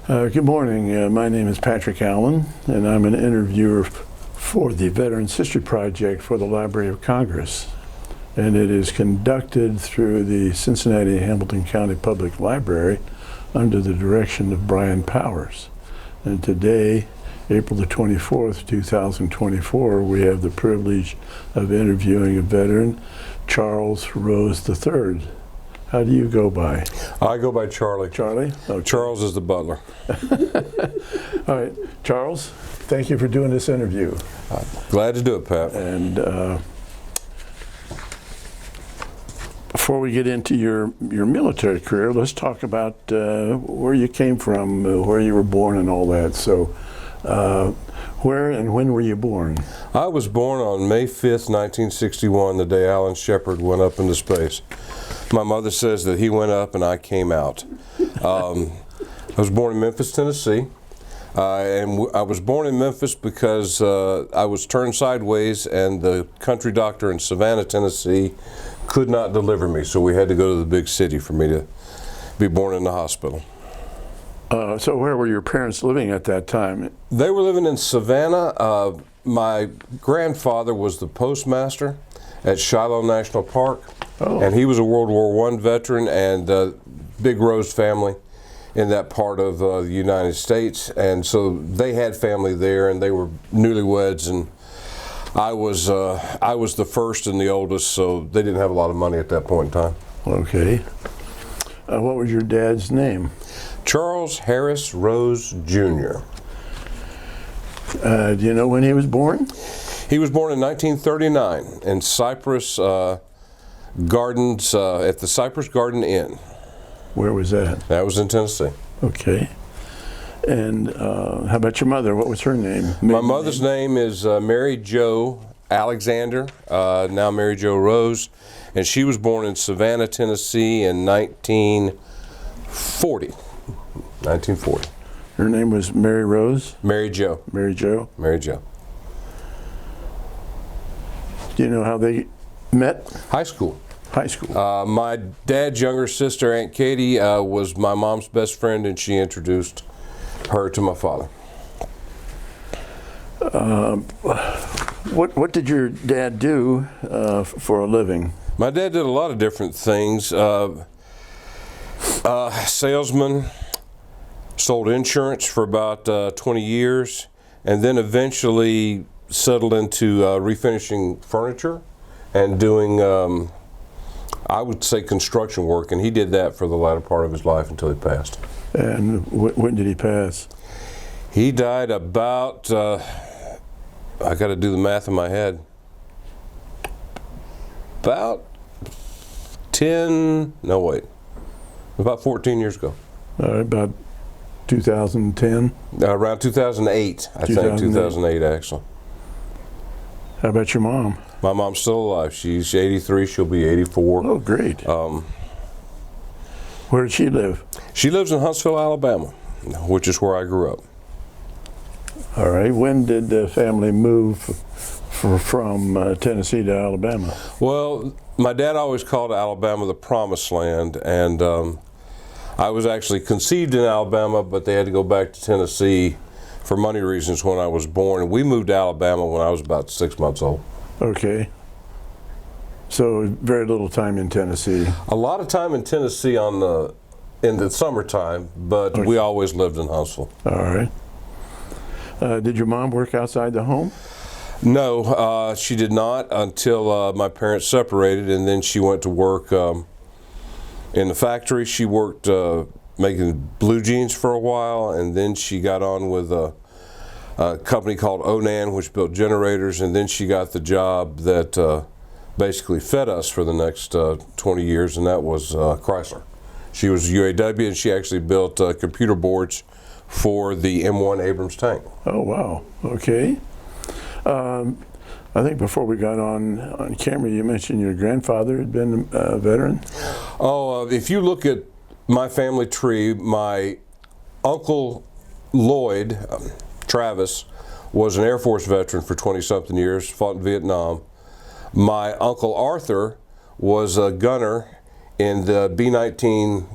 Good morning. My name is Patrick Allen, and I'm an interviewer for the Veterans History Project for the Library of Congress. And it is conducted through the Cincinnati-Hamilton County Public Library under the direction of Brian Powers. And today, April the 24th, 2024, we have the privilege of interviewing a veteran, Charles Rose III. How do you go by? I go by Charlie. Charlie? Okay. Charles is the butler. All right, Charles, thank you for doing this interview. Glad to do it, Pat. And before we get into your military career, let's talk about where you came from, where you were born and all that. So where and when were you born? I was born on May 5th, 1961, the day Alan Shepard went up into space. My mother says that he went up and I came out. I was born in Memphis, Tennessee. And I was born in Memphis because I was turned sideways and the country doctor in Savannah, Tennessee could not deliver me. So we had to go to the big city for me to be born in the hospital. So where were your parents living at that time? They were living in Savannah. My grandfather was the postmaster at Shiloh National Park. Oh. And he was a World War I veteran and big Rose family in that part of the United States. And so they had family there and they were newlyweds, and I was the first and the oldest, so they didn't have a lot of money at that point in time. Okay. What was your dad's name? Charles Harris Rose Jr. Do you know when he was born? He was born in 1939 in Cypress Gardens, at the Cypress Garden Inn. Where was that? That was in Tennessee. Okay. And how about your mother? What was her name? My mother's name is Mary Jo Alexander, now Mary Jo Rose, and she was born in Savannah, Tennessee in 1940. 1940. Her name was Mary Rose? Mary Jo. Mary Jo? Mary Jo. Do you know how they met? High school. High school. My dad's younger sister, Aunt Katie, was my mom's best friend, and she introduced her to my father. What did your dad do for a living? My dad did a lot of different things. Salesman, sold insurance for about 20 years, and then eventually settled into refinishing furniture and doing, I would say, construction work, and he did that for the latter part of his life until he passed. And when did he pass? He died about, I got to do the math in my head, about about 14 years ago. About 2010? Around 2008, I think, 2008 actually. How about your mom? My mom's still alive. She's 83, she'll be 84. Oh, great. Where did she live? She lives in Huntsville, Alabama, which is where I grew up. All right. When did the family move from Tennessee to Alabama? Well, my dad always called Alabama the promised land, and I was actually conceived in Alabama, but they had to go back to Tennessee for money reasons when I was born. We moved to Alabama when I was about 6 months old. Okay. So very little time in Tennessee. A lot of time in Tennessee in the summertime, but we always lived in Huntsville. All right. Did your mom work outside the home? No, she did not until my parents separated, and then she went to work in the factory. She worked making blue jeans for a while, and then she got on with a company called Onan, which built generators, and then she got the job that basically fed us for the next 20 years, and that was Chrysler. She was UAW, and she actually built computer boards for the M1 Abrams tank. Oh, wow. Okay. I think before we got on camera, you mentioned your grandfather had been a veteran. Oh, if you look at my family tree, my Uncle Lloyd, Travis, was an Air Force veteran for 20-something years, fought in Vietnam. My Uncle Arthur was a gunner in the B-19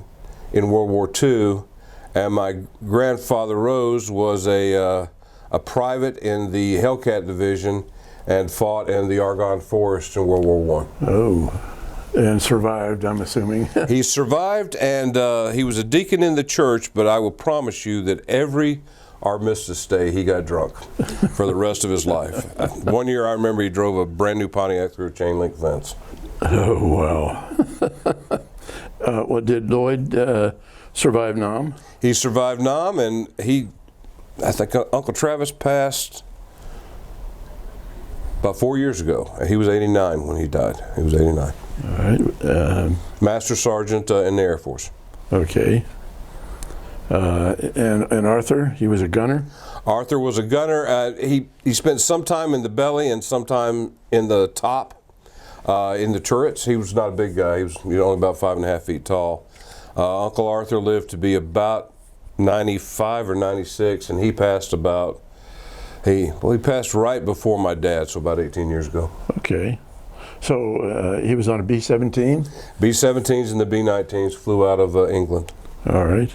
in World War II, And my grandfather Rose was a private in the Hellcat Division and fought in the Argonne Forest in World War I. Oh, and survived, I'm assuming. He survived, and he was a deacon in the church, but I will promise you that every armistice day he got drunk for the rest of his life. One year I remember he drove a brand new Pontiac through a chain link fence. Oh, wow. What did Lloyd survive Nam? He survived Nam, and I think Uncle Travis passed about 4 years ago. He was 89 when he died. He was 89. All right. Master Sergeant in the Air Force. Okay. And Arthur, he was a gunner? Arthur was a gunner. He spent some time in the belly and some time in the top, in the turrets. He was not a big guy. He was only about 5.5 feet tall. Uncle Arthur lived to be about 95 or 96, and he passed he passed right before my dad, so about 18 years ago. Okay. So he was on a B-17? B-17s and the B-19s flew out of England. All right.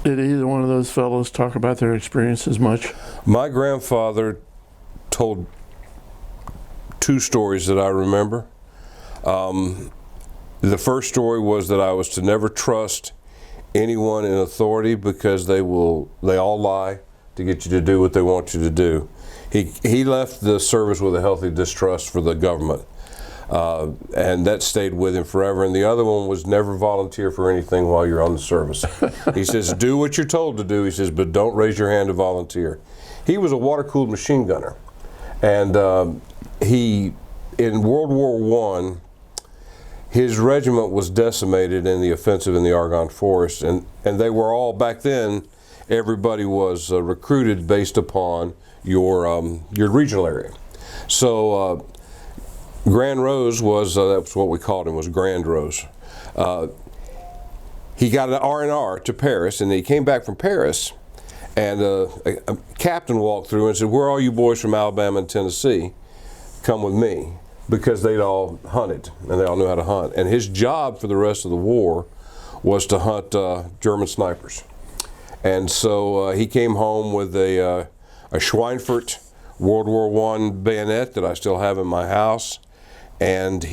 Did either one of those fellows talk about their experiences much? My grandfather told 2 stories that I remember. The first story was that I was to never trust anyone in authority because they all lie to get you to do what they want you to do. He left the service with a healthy distrust for the government, and that stayed with him forever. And the other one was never volunteer for anything while you're on the service. He says, do what you're told to do, he says, but don't raise your hand to volunteer. He was a water-cooled machine gunner, and in World War I, his regiment was decimated in the offensive in the Argonne Forest, and they were all, back then, everybody was recruited based upon your regional area. So Grand Rose was, that's what we called him, was Grand Rose. He got an R&R to Paris, and he came back from Paris, and a captain walked through and said, where are all you boys from Alabama and Tennessee? Come with me. Because they'd all hunted, and they all knew how to hunt. And his job for the rest of the war was to hunt German snipers. And so he came home with a Schweinfurt World War I bayonet that I still have in my house. And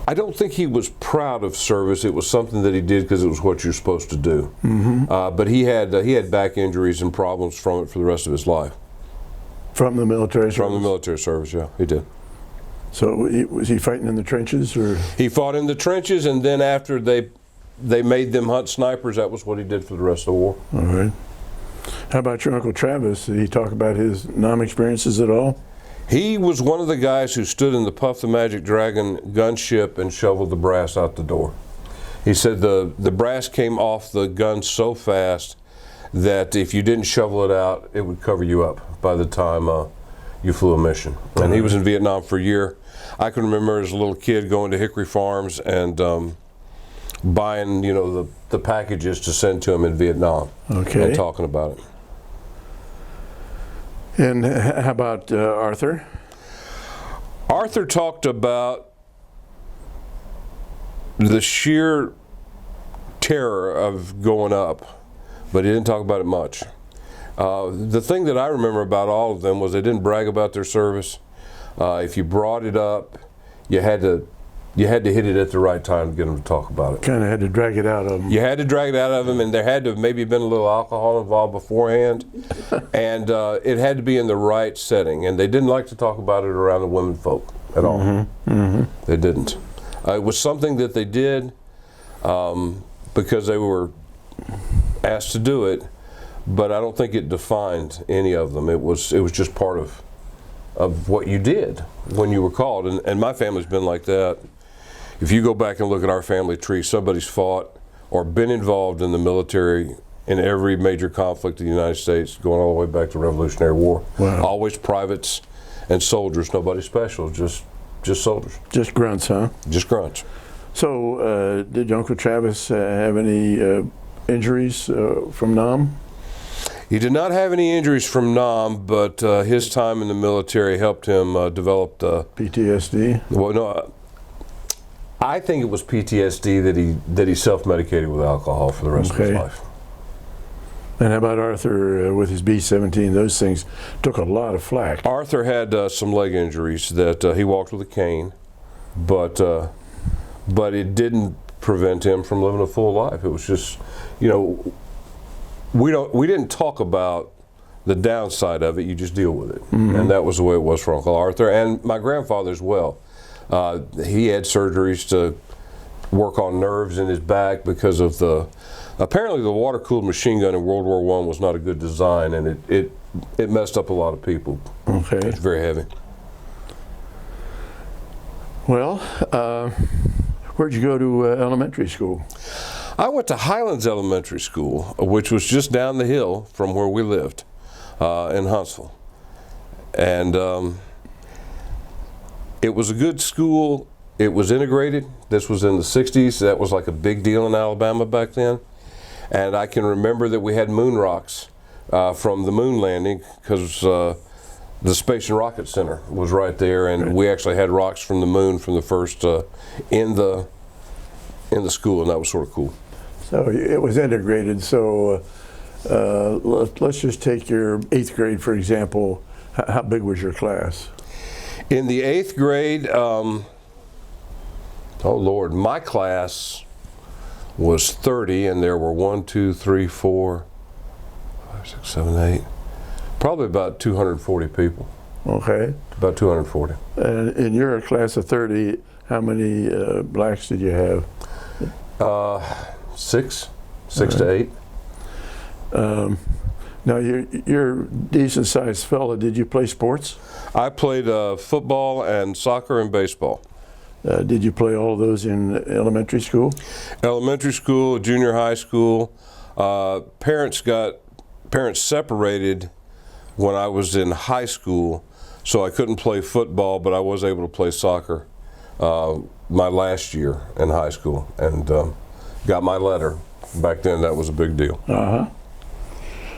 I don't think he was proud of service. It was something that he did because it was what you're supposed to do. Mm-hmm. But he had back injuries and problems from it for the rest of his life. From the military service? From the military service, yeah, he did. So was he fighting in the trenches, or? He fought in the trenches, and then after they made them hunt snipers, that was what he did for the rest of the war. All right. How about your Uncle Travis? Did he talk about his Nam experiences at all? He was one of the guys who stood in the Puff the Magic Dragon gunship and shoveled the brass out the door. He said the brass came off the gun so fast that if you didn't shovel it out, it would cover you up by the time you flew a mission. And he was in Vietnam for a year. I can remember as a little kid going to Hickory Farms and buying, the packages to send to him in Vietnam. Okay. And talking about it. And how about Arthur? Arthur talked about the sheer terror of going up, but he didn't talk about it much. The thing that I remember about all of them was they didn't brag about their service. If you brought it up, you had to hit it at the right time to get them to talk about it. Kind of had to drag it out of them. You had to drag it out of them, and there had to have maybe been a little alcohol involved beforehand, and it had to be in the right setting. And they didn't like to talk about it around the women folk at all. Mm-hmm. Mm-hmm. They didn't. It was something that they did because they were asked to do it, but I don't think it defined any of them. It was just part of what you did when you were called, and my family's been like that. If you go back and look at our family tree, somebody's fought or been involved in the military in every major conflict in the United States, going all the way back to the Revolutionary War. Wow. Always privates and soldiers, nobody special, just soldiers. Just grunts, huh? Just grunts. So, did Uncle Travis have any injuries from Nam? He did not have any injuries from Nam, but his time in the military helped him develop PTSD? Well, no, I think it was PTSD that he self-medicated with alcohol for the rest of his life. And how about Arthur with his B-17? Those things took a lot of flack. Arthur had some leg injuries that he walked with a cane, but it didn't prevent him from living a full life. It was just, we didn't talk about the downside of it. You just deal with it, and that was the way it was for Uncle Arthur and my grandfather as well. He had surgeries to work on nerves in his back because of apparently the water-cooled machine gun in World War I was not a good design, and it messed up a lot of people. Okay. It's very heavy. Well, where'd you go to elementary school? I went to Highlands Elementary School, which was just down the hill from where we lived in Huntsville. And it was a good school. It was integrated. This was in the 60s. That was like a big deal in Alabama back then. And I can remember that we had moon rocks from the moon landing because the Space and Rocket Center was right there, and we actually had rocks from the moon from the first in the school, and that was sort of cool. So it was integrated. So let's just take your 8th grade, for example. How big was your class? In the 8th grade, oh Lord, my class was 30, and there were 1, 2, 3, 4, 5, 6, 7, 8, probably about 240 people. Okay. About 240. And in your class of 30, how many blacks did you have? 6 to 8. Now you're a decent sized fella. Did you play sports? I played football and soccer and baseball. Did you play all of those in elementary school? Elementary school, junior high school. Parents separated when I was in high school, so I couldn't play football, but I was able to play soccer my last year in high school, and got my letter. Back then, that was a big deal. Uh-huh.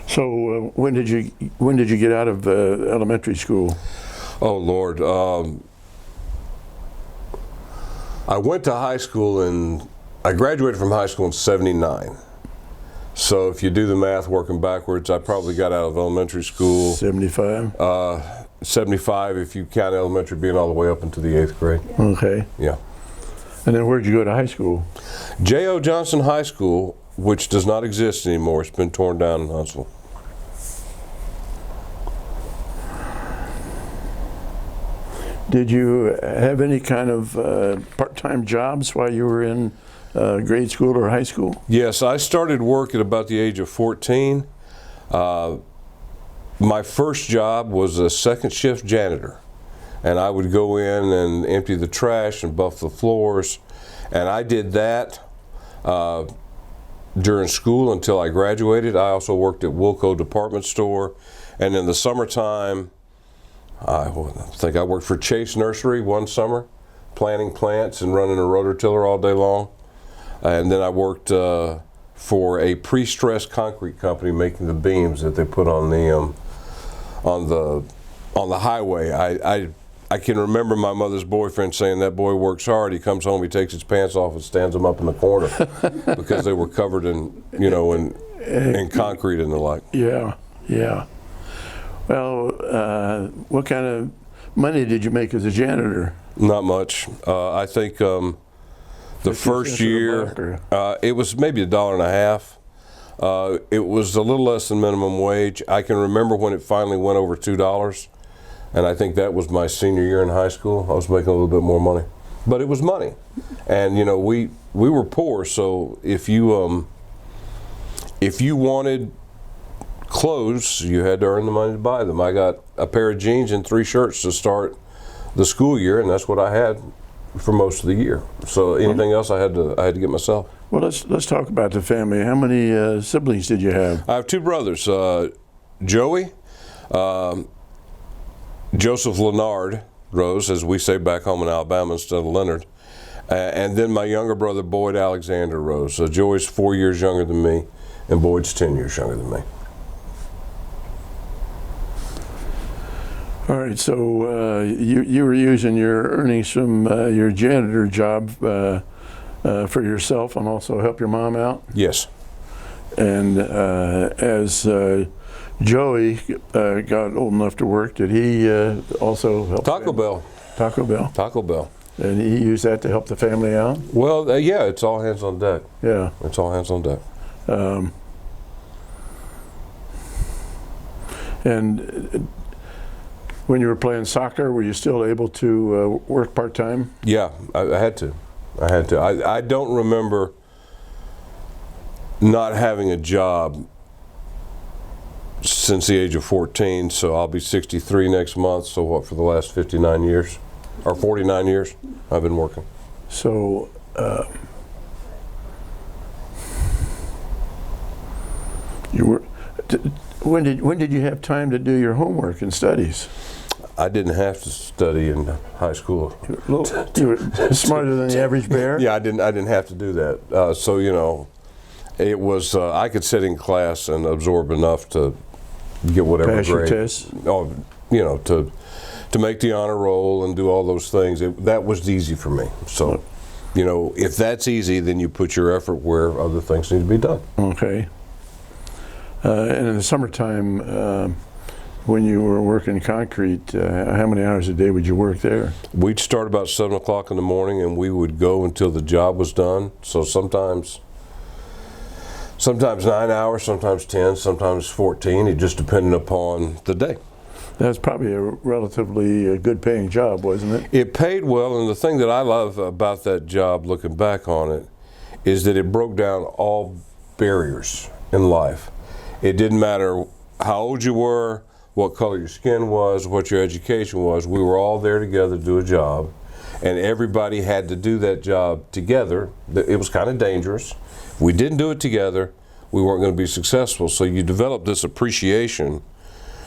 So when did you get out of elementary school? Oh Lord, I went to high school I graduated from high school in '79. So if you do the math working backwards, I probably got out of elementary school 75. 75 if you count elementary being all the way up into the 8th grade. Okay. Yeah. And then where'd you go to high school? J.O. Johnson High School, which does not exist anymore. It's been torn down in Huntsville. Did you have any kind of part-time jobs while you were in grade school or high school? Yes, I started work at about the age of 14. My first job was a second shift janitor, and I would go in and empty the trash and buff the floors, and I did that during school until I graduated. I also worked at Wilco Department Store, and in the summertime, I think I worked for Chase Nursery one summer, planting plants and running a rototiller all day long. And then I worked for a pre-stressed concrete company making the beams that they put on the highway. I can remember my mother's boyfriend saying, "That boy works hard. He comes home, he takes his pants off and stands them up in the corner," because they were covered in in concrete and the like. Yeah, yeah. Well, what kind of money did you make as a janitor? Not much. I think the first year it was maybe $1.50. It was a little less than minimum wage. I can remember when it finally went over $2, and I think that was my senior year in high school. I was making a little bit more money, but it was money, and we were poor. So if you wanted clothes, you had to earn the money to buy them. I got a pair of jeans and 3 shirts to start the school year, and that's what I had for most of the year. So anything else I had to get myself. Well, let's talk about the family. How many siblings did you have? I have 2 brothers, Joey, Joseph Leonard Rose, as we say back home in Alabama instead of Leonard, and then my younger brother Boyd Alexander Rose. Joey's 4 years younger than me, and Boyd's 10 years younger than me. All right, so you were using your earnings from your janitor job for yourself and also help your mom out? Yes. And as Joey got old enough to work, did he also help? Taco Bell. Taco Bell. Taco Bell. And he used that to help the family out? Well, yeah, it's all hands on deck. Yeah. It's all hands on deck. And when you were playing soccer, were you still able to work part-time? Yeah, I had to. I don't remember not having a job since the age of 14, so I'll be 63 next month, so what, for the last 59 years, or 49 years, I've been working. So, you were, when did you have time to do your homework and studies? I didn't have to study in high school. You were smarter than the average bear? Yeah, I didn't have to do that. So, you know, it was, I could sit in class and absorb enough to get whatever Pass your grade. tests? Oh, you know, to make the honor roll and do all those things. That was easy for me. So, you know, if that's easy, then you put your effort where other things need to be done. Okay. And in the summertime, when you were working concrete, how many hours a day would you work there? We'd start about 7 o'clock in the morning, and we would go until the job was done. So sometimes 9 hours, sometimes 10, sometimes 14. It just depended upon the day. That's probably a relatively good paying job, wasn't it? It paid well, and the thing that I love about that job, looking back on it, is that it broke down all barriers in life. It didn't matter how old you were, what color your skin was, what your education was. We were all there together to do a job, and everybody had to do that job together. It was kind of dangerous. If we didn't do it together, we weren't going to be successful. So you develop this appreciation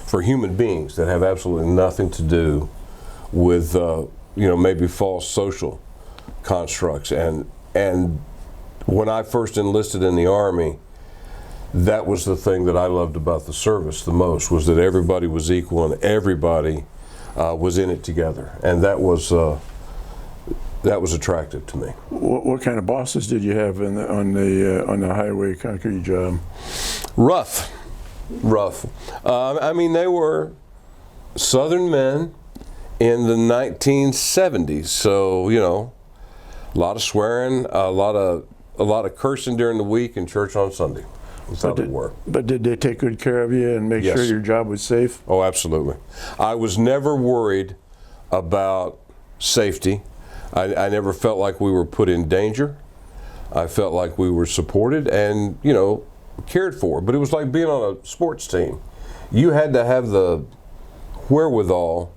for human beings that have absolutely nothing to do with, you know, maybe false social constructs. And when I first enlisted in the Army, that was the thing that I loved about the service the most, was that everybody was equal and everybody was in it together, and that was attractive to me. What kind of bosses did you have on the highway concrete job? Rough. I mean, they were Southern men in the 1970s, so you know, a lot of swearing, a lot of cursing during the week, and church on Sunday. That's how they were. But did they take good care of you and make Yes. sure your job was safe? Oh, absolutely. I was never worried about safety. I never felt like we were put in danger. I felt like we were supported and, you know, cared for. But it was like being on a sports team. You had to have the wherewithal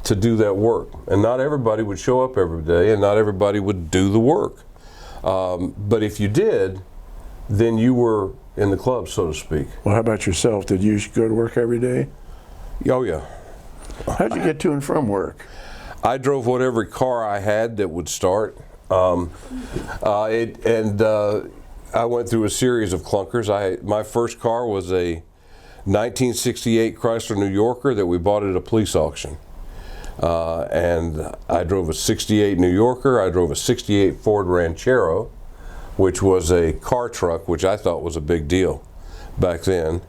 to do that work. And not everybody would show up every day, and not everybody would do the work. But if you did, then you were in the club, so to speak. Well, how about yourself? Did you go to work every day? Oh, yeah. How'd you get to and from work? I drove whatever car I had that would start. I went through a series of clunkers. My first car was a 1968 Chrysler New Yorker that we bought at a police auction. And I drove a 68 New Yorker. I drove a 68 Ford Ranchero, which was a car truck, which I thought was a big deal back then.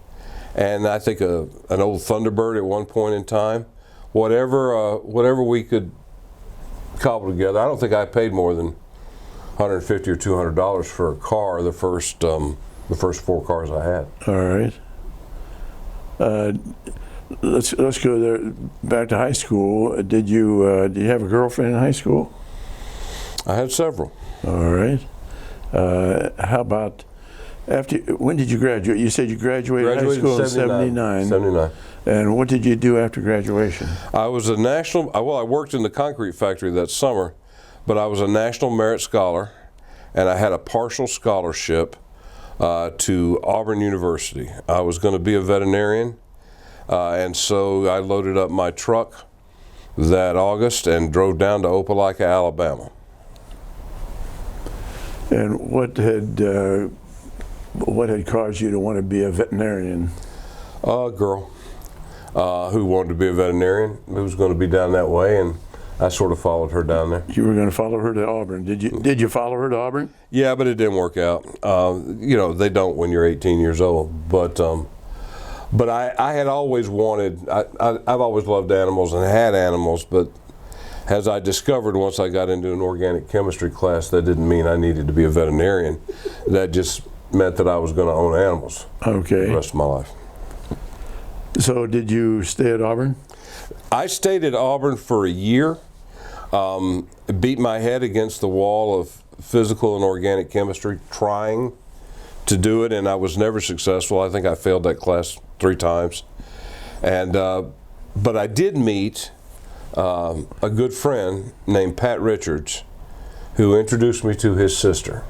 And I think an old Thunderbird at one point in time. Whatever we could cobble together. I don't think I paid more than $150 or $200 for a car. The first 4 cars I had. All right. Let's go there back to high school. Did you have a girlfriend in high school? I had several. All right. How about when did you graduate? You said you graduated high school in 79. 79. And what did you do after graduation? I was a I worked in the concrete factory that summer, but I was a National Merit Scholar, and I had a partial scholarship to Auburn University. I was going to be a veterinarian, and so I loaded up my truck that August and drove down to Opelika, Alabama. And what had caused you to want to be a veterinarian? Girl. who wanted to be a veterinarian, who was going to be down that way, and I sort of followed her down there. You were going to follow her to Auburn. Did you follow her to Auburn? Yeah, but it didn't work out. They don't when you're 18 years old. But I had always wanted. I've always loved animals and had animals. But as I discovered once I got into an organic chemistry class, that didn't mean I needed to be a veterinarian. That just meant that I was going to own animals. Okay. The rest of my life. So did you stay at Auburn? I stayed at Auburn for a year. Beat my head against the wall of physical and organic chemistry trying to do it, and I was never successful. I think I failed that class 3 times. And but I did meet a good friend named Pat Richards, who introduced me to his sister,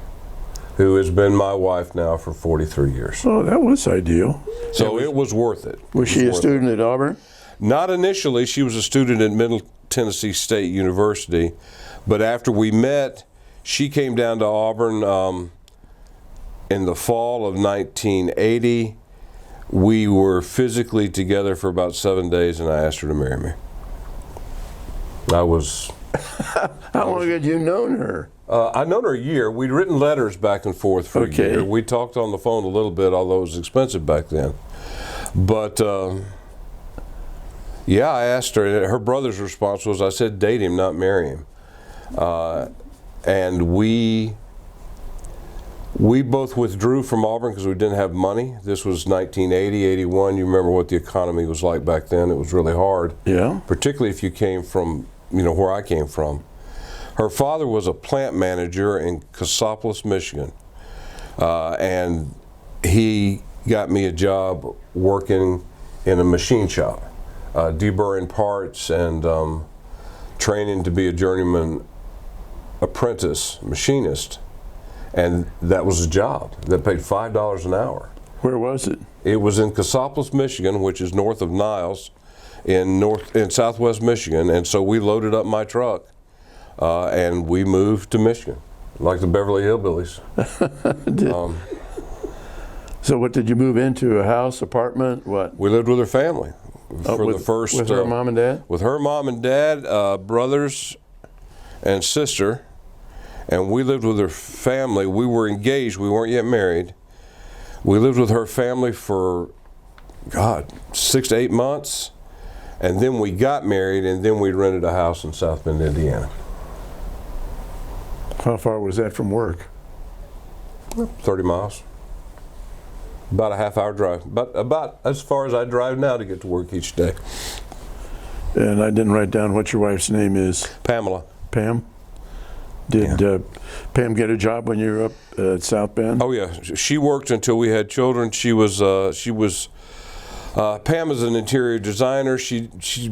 who has been my wife now for 43 years. Oh, that was ideal. So it was worth it. Was she a student at Auburn? Not initially. She was a student at Middle Tennessee State University, but after we met, she came down to Auburn in the fall of 1980. We were physically together for about 7 days, and I asked her to marry me. How long had you known her? I'd known her a year. We'd written letters back and forth for a year. We talked on the phone a little bit, although it was expensive back then. But yeah, I asked her, and her brother's response was, I said, date him, not marry him. And we both withdrew from Auburn because we didn't have money. This was 1980, 81. You remember what the economy was like back then. It was really hard. Yeah. Particularly if you came from, where I came from. Her father was a plant manager in Cassopolis, Michigan. And he got me a job working in a machine shop, deburring parts and training to be a journeyman apprentice machinist. And that was a job that paid $5 an hour. Where was it? It was in Cassopolis, Michigan, which is north of Niles, in southwest Michigan. And so we loaded up my truck and we moved to Michigan, like the Beverly Hillbillies. So what did you move into? A house, apartment, what? We lived with her family for the first. With her mom and dad? With her mom and dad, brothers and sister. And we lived with her family. We were engaged. We weren't yet married. We lived with her family for, 6 to 8 months. And then we got married, and then we rented a house in South Bend, Indiana. How far was that from work? 30 miles. About a half-hour drive. About as far as I drive now to get to work each day. And I didn't write down what your wife's name is. Pamela. Pam? Did Pam get a job when you were up at South Bend? Oh yeah, she worked until we had children. Pam is an interior designer. She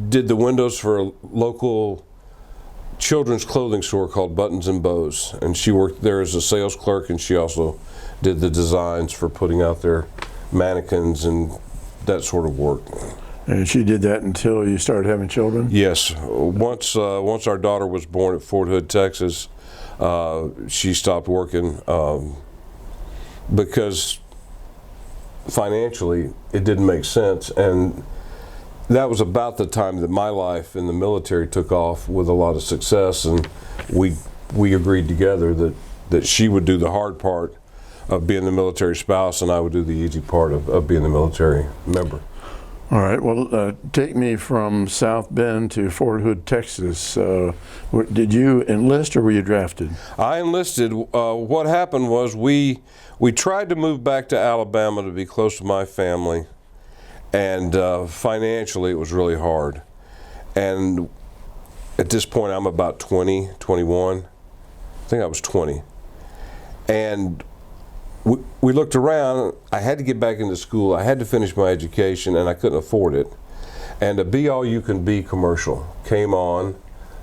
did the windows for a local children's clothing store called Buttons and Bows, and she worked there as a sales clerk, and she also did the designs for putting out their mannequins and that sort of work. And she did that until you started having children? Yes. Once our daughter was born at Fort Hood, Texas, she stopped working because financially it didn't make sense, and that was about the time that my life in the military took off with a lot of success, and we agreed together that she would do the hard part of being the military spouse, and I would do the easy part of being the military member. All right, well, take me from South Bend to Fort Hood, Texas. Did you enlist or were you drafted? I enlisted. What happened was we tried to move back to Alabama to be close to my family, and financially it was really hard. And at this point I'm about 20, 21. I think I was 20. And we looked around. I had to get back into school. I had to finish my education, and I couldn't afford it. And a Be All You Can Be commercial came on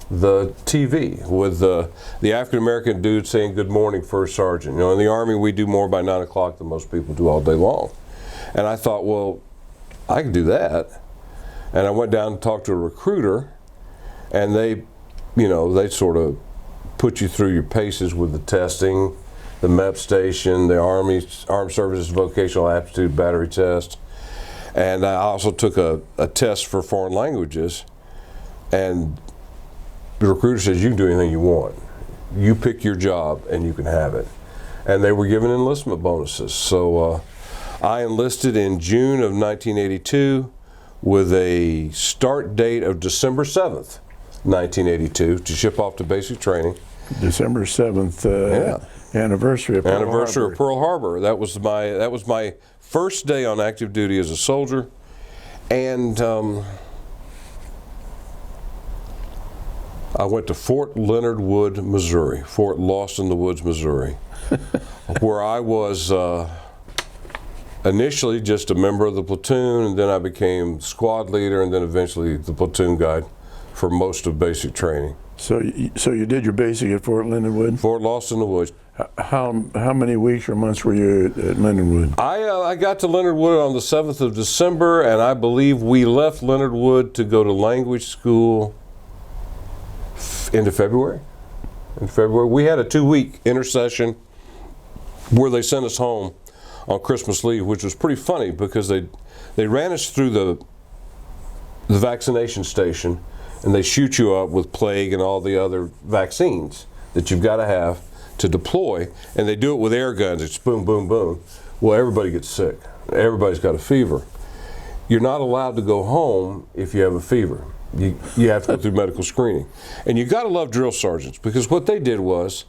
the TV with the African American dude saying, "Good morning, First Sergeant." In the Army we do more by 9 o'clock than most people do all day long. And I thought, well, I can do that. And I went down and talked to a recruiter, and they sort of put you through your paces with the testing, the MEP station, the Armed Services Vocational Aptitude Battery Test. And I also took a test for foreign languages, and the recruiter says, you can do anything you want. You pick your job and you can have it. And they were given enlistment bonuses. So I enlisted in June of 1982 with a start date of December 7th, 1982, to ship off to basic training. December 7th, anniversary of Pearl Harbor. That was my first day on active duty as a soldier, and I went to Fort Leonard Wood, Missouri, Fort Lost in the Woods, Missouri, where I was initially just a member of the platoon, and then I became squad leader, and then eventually the platoon guide for most of basic training. So you did your basic at Fort Leonard Wood? Fort Lost in the Woods. How many weeks or months were you at Leonard Wood? I got to Leonard Wood on the 7th of December, and I believe we left Leonard Wood to go to language school into February. In February, we had a 2-week intersession where they sent us home on Christmas leave, which was pretty funny because they ran us through the vaccination station, and they shoot you up with plague and all the other vaccines that you've got to have to deploy, and they do it with air guns. It's boom, boom, boom. Well, everybody gets sick. Everybody's got a fever. You're not allowed to go home if you have a fever. You have to go through medical screening. And you got to love drill sergeants, because what they did was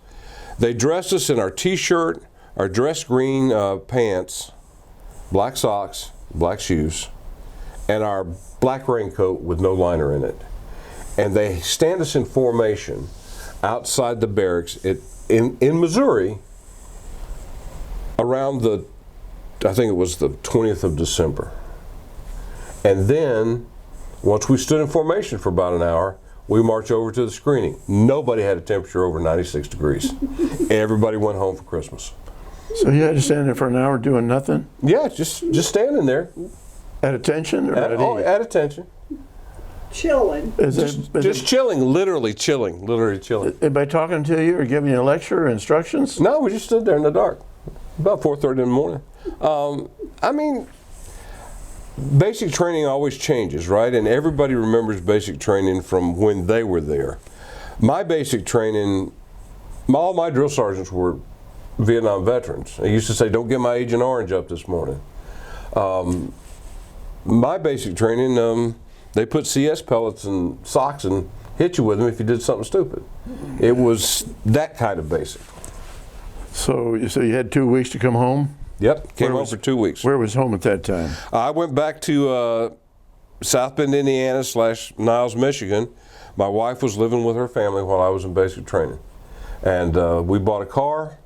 they dressed us in our t-shirt, our dress green pants, black socks, black shoes, and our black raincoat with no liner in it. And they stand us in formation outside the barracks in Missouri around I think it was the 20th of December. And then, once we stood in formation for about an hour, we marched over to the screening. Nobody had a temperature over 96 degrees. Everybody went home for Christmas. So you had to stand there for an hour doing nothing? Yeah, just standing there. At attention? Or at attention. Chilling. Just chilling, literally chilling. By talking to you or giving you a lecture or instructions? No, we just stood there in the dark. About 4:30 in the morning. I mean, basic training always changes, right? And everybody remembers basic training from when they were there. My basic training, all my drill sergeants were Vietnam veterans. I used to say, don't get my Agent Orange up this morning. My basic training, they put CS pellets in socks and hit you with them if you did something stupid. It was that kind of basic. So you had 2 weeks to come home? Yep, came home for 2 weeks. Where was home at that time? I went back to South Bend, Indiana / Niles, Michigan. My wife was living with her family while I was in basic training. And we bought a car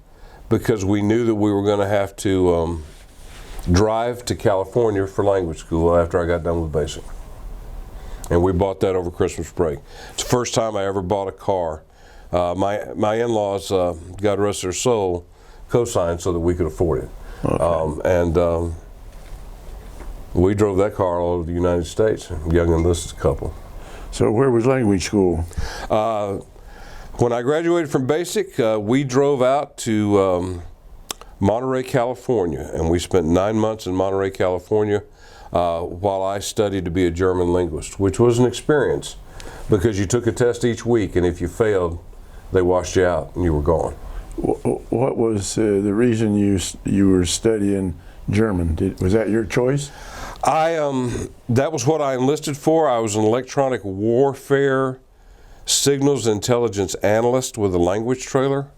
because we knew that we were going to have to drive to California for language school after I got done with basic. And we bought that over Christmas break. It's the first time I ever bought a car. My in-laws, God rest their soul, co-signed so that we could afford it. Okay. We drove that car all over the United States, young enlisted couple. So where was language school? When I graduated from basic, we drove out to Monterey, California, and we spent 9 months in Monterey, California, while I studied to be a German linguist, which was an experience because you took a test each week, and if you failed, they washed you out and you were gone. What was the reason you were studying German? Was that your choice? That was what I enlisted for. I was an electronic warfare signals intelligence analyst with a language trailer.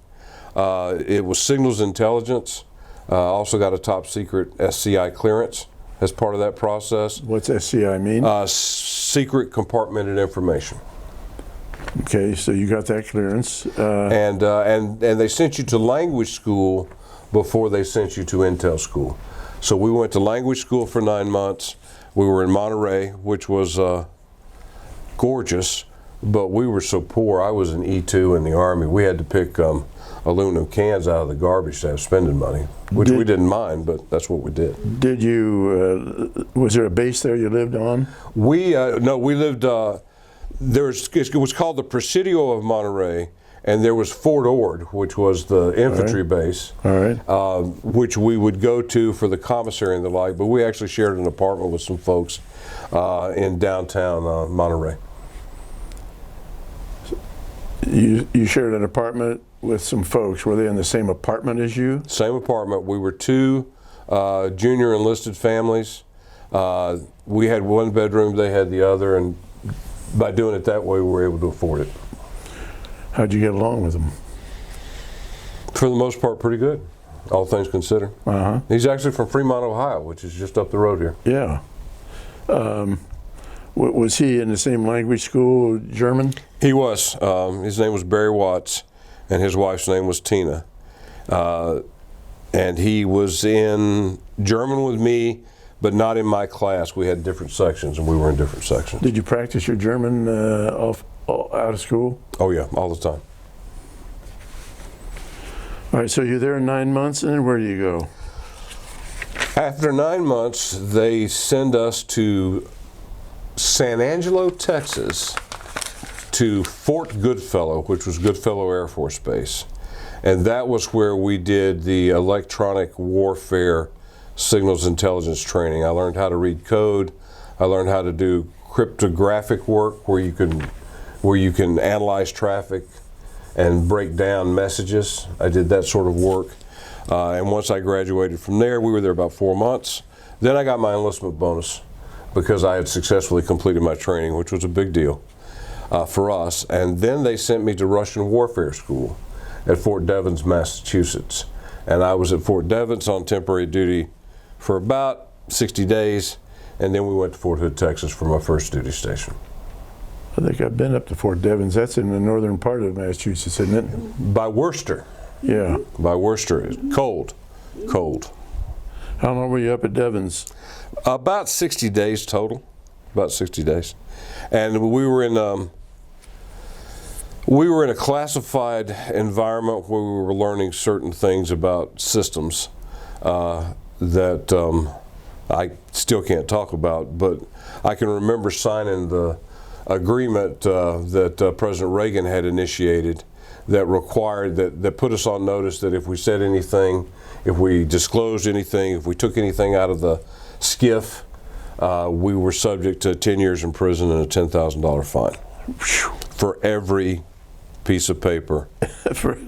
It was signals intelligence. Also got a top secret SCI clearance as part of that process. What's SCI mean? Secret compartmented information. Okay, so you got that clearance. And they sent you to language school before they sent you to intel school. So we went to language school for 9 months. We were in Monterey, which was gorgeous, but we were so poor. I was an E2 in the Army. We had to pick aluminum cans out of the garbage to have spending money, which we didn't mind, but that's what we did. Did you, was there a base there you lived on? No, we lived, it was called the Presidio of Monterey, and there was Fort Ord, which was the infantry base, All right. which we would go to for the commissary and the like. But we actually shared an apartment with some folks in downtown Monterey. You shared an apartment with some folks. Were they in the same apartment as you? Same apartment. We were two junior enlisted families. We had one bedroom, they had the other, and by doing it that way, we were able to afford it. How'd you get along with them? For the most part, pretty good, all things considered. Uh-huh. He's actually from Fremont, Ohio, which is just up the road here. Yeah. Was he in the same language school, German? He was. His name was Barry Watts, and his wife's name was Tina. And he was in German with me, but not in my class. We had different sections, and we were in different sections. Did you practice your German out of school? Oh, yeah, all the time. All right, so you're there 9 months, and then where do you go? After 9 months, they send us to San Angelo, Texas, to Fort Goodfellow, which was Goodfellow Air Force Base. And that was where we did the electronic warfare signals intelligence training. I learned how to read code. I learned how to do cryptographic work where you can analyze traffic and break down messages. I did that sort of work. And once I graduated from there, we were there about 4 months. Then I got my enlistment bonus because I had successfully completed my training, which was a big deal for us. And then they sent me to Russian warfare school at Fort Devens, Massachusetts. And I was at Fort Devens on temporary duty for about 60 days, and then we went to Fort Hood, Texas for my first duty station. I think I've been up to Fort Devens. That's in the northern part of Massachusetts, isn't it? By Worcester. Yeah. By Worcester. It's cold. Cold. How long were you up at Devens? About 60 days total. About 60 days. And we were in a classified environment where we were learning certain things about systems that I still can't talk about, but I can remember signing the agreement that President Reagan had initiated that required, that put us on notice that if we said anything, if we disclosed anything, if we took anything out of the skiff, we were subject to 10 years in prison and a $10,000 fine for every piece of paper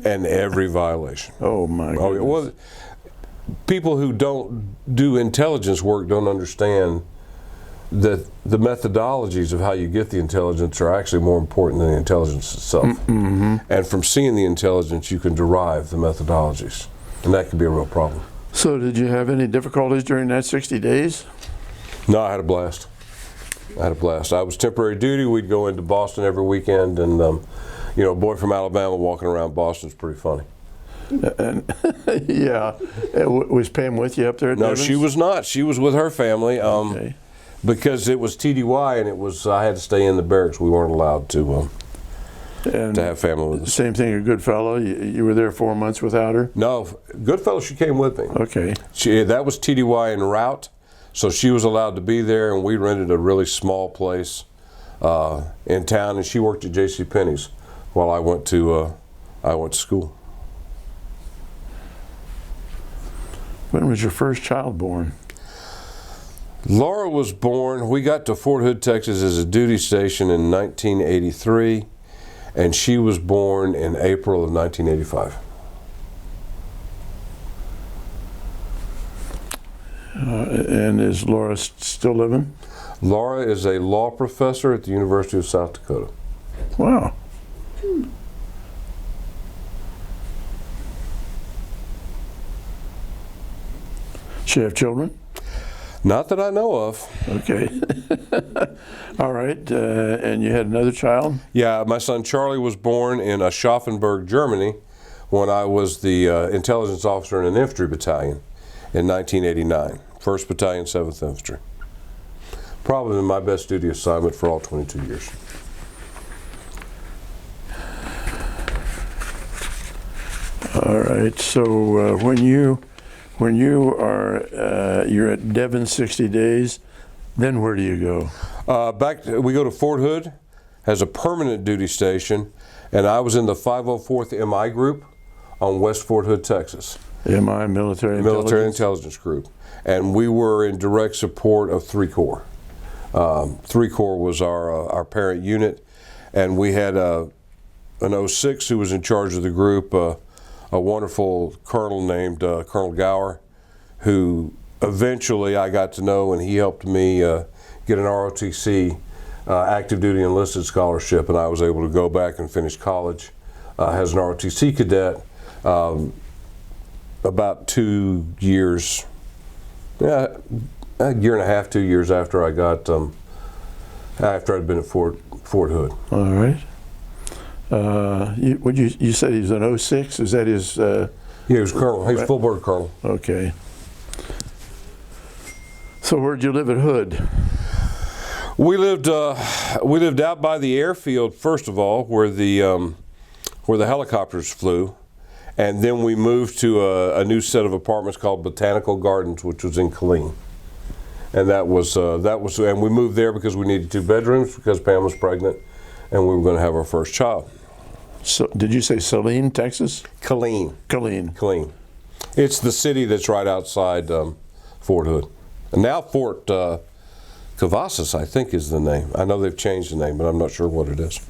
and every violation. Oh my goodness. Oh, yeah. Well, people who don't do intelligence work don't understand that the methodologies of how you get the intelligence are actually more important than the intelligence itself. Mm-hmm. And from seeing the intelligence, you can derive the methodologies, and that can be a real problem. So did you have any difficulties during that 60 days? No, I had a blast. I was temporary duty. We'd go into Boston every weekend, and a boy from Alabama walking around Boston is pretty funny. And yeah, was Pam with you up there at No, Devens? she was not. She was with her family. Okay. Because it was TDY and I had to stay in the barracks. We weren't allowed to have family with us. Same thing at Goodfellow. You were there 4 months without her? No, Goodfellow, she came with me. Okay. That was TDY en route, so she was allowed to be there, and we rented a really small place in town, and she worked at JCPenney's while I went to school. When was your first child born? Laura was born, we got to Fort Hood, Texas as a duty station in 1983, and she was born in April of 1985. And is Laura still living? Laura is a law professor at the University of South Dakota. Wow. She have children? Not that I know of. Okay. All right. And you had another child? Yeah, my son Charlie was born in Aschaffenburg, Germany, when I was the intelligence officer in an infantry battalion in 1989. 1st Battalion, 7th Infantry. Probably my best duty assignment for all 22 years. All right. So when you are you're at Devon 60 days, then where do you go? We go to Fort Hood as a permanent duty station, and I was in the 504th MI group on West Fort Hood, Texas. MI, military Intelligence Group. And we were in direct support of 3 Corps. 3 Corps was our parent unit, and we had an 06 who was in charge of the group, a wonderful colonel named Colonel Gower, who eventually I got to know, and he helped me get an ROTC active duty enlisted scholarship, and I was able to go back and finish college as an ROTC cadet about 2 years, a year and a half, 2 years after I got after I'd been at Fort Hood. All right. You said he was an 06? Is that his? Yeah, he was colonel. He was full bird colonel. Okay. So where'd you live at Hood? We lived out by the airfield first of all, where the helicopters flew, and then we moved to a new set of apartments called Botanical Gardens, which was in Killeen. And and we moved there because we needed 2 bedrooms because Pam was pregnant, and we were going to have our first child. So, did you say Saline, Texas? Killeen. Killeen. It's the city that's right outside Fort Hood. And now Fort Cavazos, I think, is the name. I know they've changed the name, but I'm not sure what it is.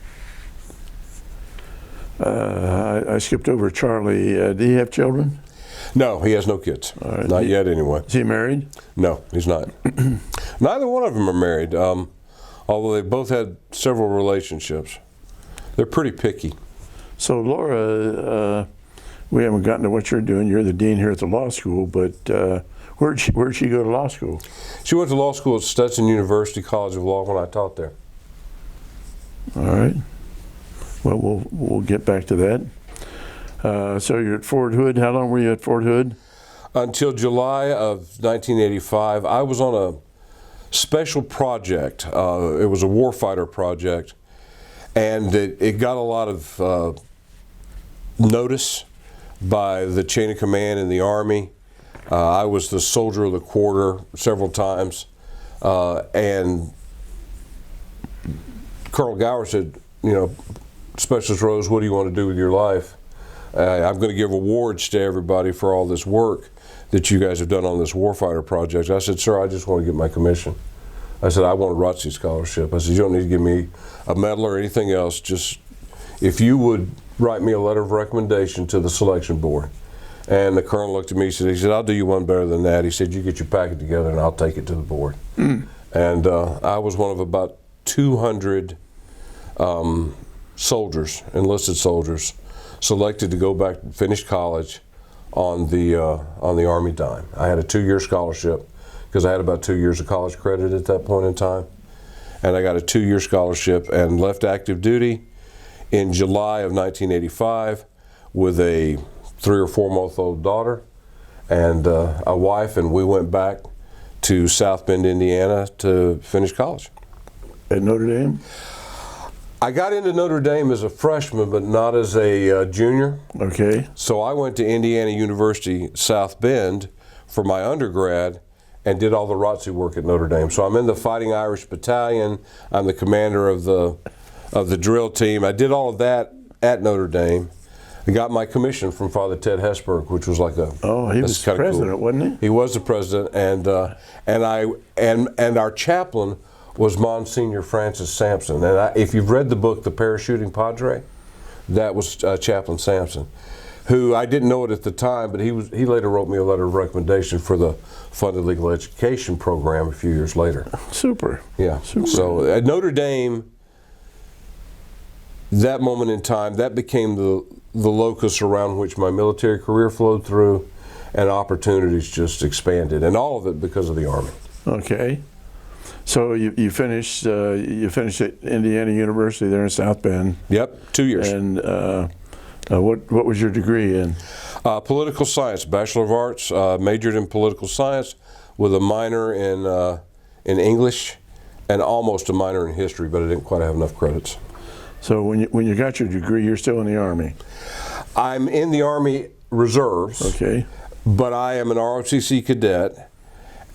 I skipped over Charlie. Do you have children? No, he has no kids. All right. Not yet, anyway. Is he married? No, he's not. Neither one of them are married, although they both had several relationships. They're pretty picky. So Laura, we haven't gotten to what you're doing. You're the dean here at the law school, but where'd she go to law school? She went to law school at Stetson University College of Law when I taught there. All right. Well, we'll get back to that. So you're at Fort Hood. How long were you at Fort Hood? Until July of 1985. I was on a special project. It was a warfighter project, and it got a lot of notice by the chain of command in the Army. I was the soldier of the quarter several times, and Colonel Gower said, Specialist Rose, what do you want to do with your life? I'm going to give awards to everybody for all this work that you guys have done on this warfighter project. I said, sir, I just want to get my commission. I said, I want a ROTC scholarship. I said, you don't need to give me a medal or anything else. Just if you would write me a letter of recommendation to the selection board. And the colonel looked at me, he said, I'll do you one better than that. He said, you get your packet together and I'll take it to the board. And I was one of about 200 soldiers, enlisted soldiers, selected to go back and finish college on the Army dime. I had a 2-year scholarship because I had about 2 years of college credit at that point in time, and I got a 2-year scholarship and left active duty in July of 1985 with a 3 or 4 month old daughter and a wife, and we went back to South Bend, Indiana to finish college. At Notre Dame? I got into Notre Dame as a freshman, but not as a junior. Okay. So I went to Indiana University, South Bend, for my undergrad and did all the ROTC work at Notre Dame. So I'm in the Fighting Irish Battalion. I'm the commander of the drill team. I did all of that at Notre Dame. I got my commission from Father Ted Hesburgh, which was like a he was president, cool. Wasn't he? He was the president, and our chaplain was Monsignor Francis Sampson. And if you've read the book, The Parachuting Padre, that was Chaplain Sampson, who I didn't know it at the time, but he later wrote me a letter of recommendation for the funded legal education program a few years later. Super. Yeah. Super. So at Notre Dame, that moment in time, that became the locus around which my military career flowed through, and opportunities just expanded, and all of it because of the Army. Okay. So you finished at Indiana University there in South Bend. Yep, 2 years. And what was your degree in? Political science, Bachelor of Arts, majored in political science with a minor in English and almost a minor in history, but I didn't quite have enough credits. So when you got your degree, you're still in the Army? I'm in the Army Reserves. Okay. But I am an ROTC cadet.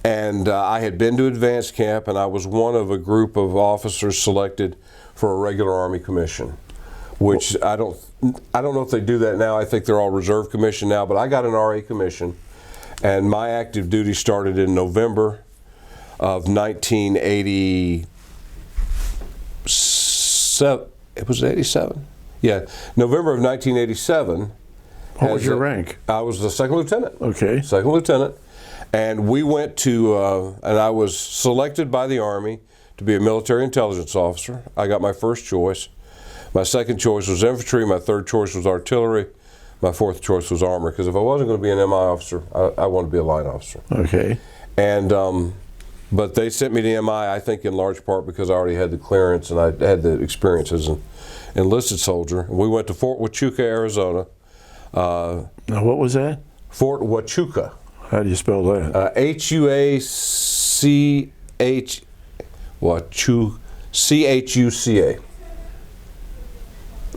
And I had been to advanced camp, and I was one of a group of officers selected for a regular Army commission. which I don't know if they do that now. I think they're all reserve commission now, but I got an RA commission, and my active duty started in November of 1987. It was 87? Yeah, November of 1987. What was your rank? I was the second lieutenant. Okay. Second lieutenant. And we went to, and I was selected by the Army to be a military intelligence officer. I got my first choice. My second choice was infantry. My third choice was artillery. My fourth choice was armor, because if I wasn't going to be an MI officer, I wanted to be a line officer. Okay. And, but they sent me to MI, I think in large part because I already had the clearance and I had the experience as an enlisted soldier. We went to Fort Huachuca, Arizona. Now, what was that? Fort Huachuca. How do you spell that? Huach, Chuca.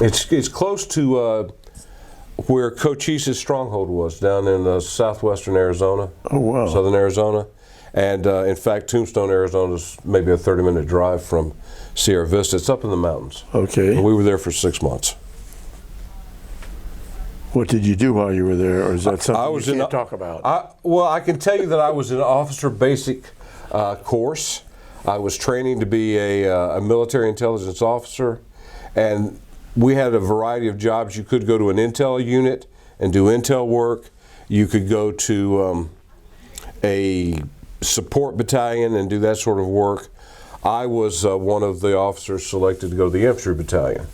It's close to where Cochise's stronghold was, down in southwestern Arizona. Oh, wow. Southern Arizona. And in fact, Tombstone, Arizona is maybe a 30-minute drive from Sierra Vista. It's up in the mountains. Okay. And we were there for 6 months. What did you do while you were there, or is that something you can't in, talk about? Well, I can tell you that I was in officer basic course. I was training to be a military intelligence officer, and we had a variety of jobs. You could go to an intel unit and do intel work. You could go to a support battalion and do that sort of work. I was one of the officers selected to go to the infantry battalion,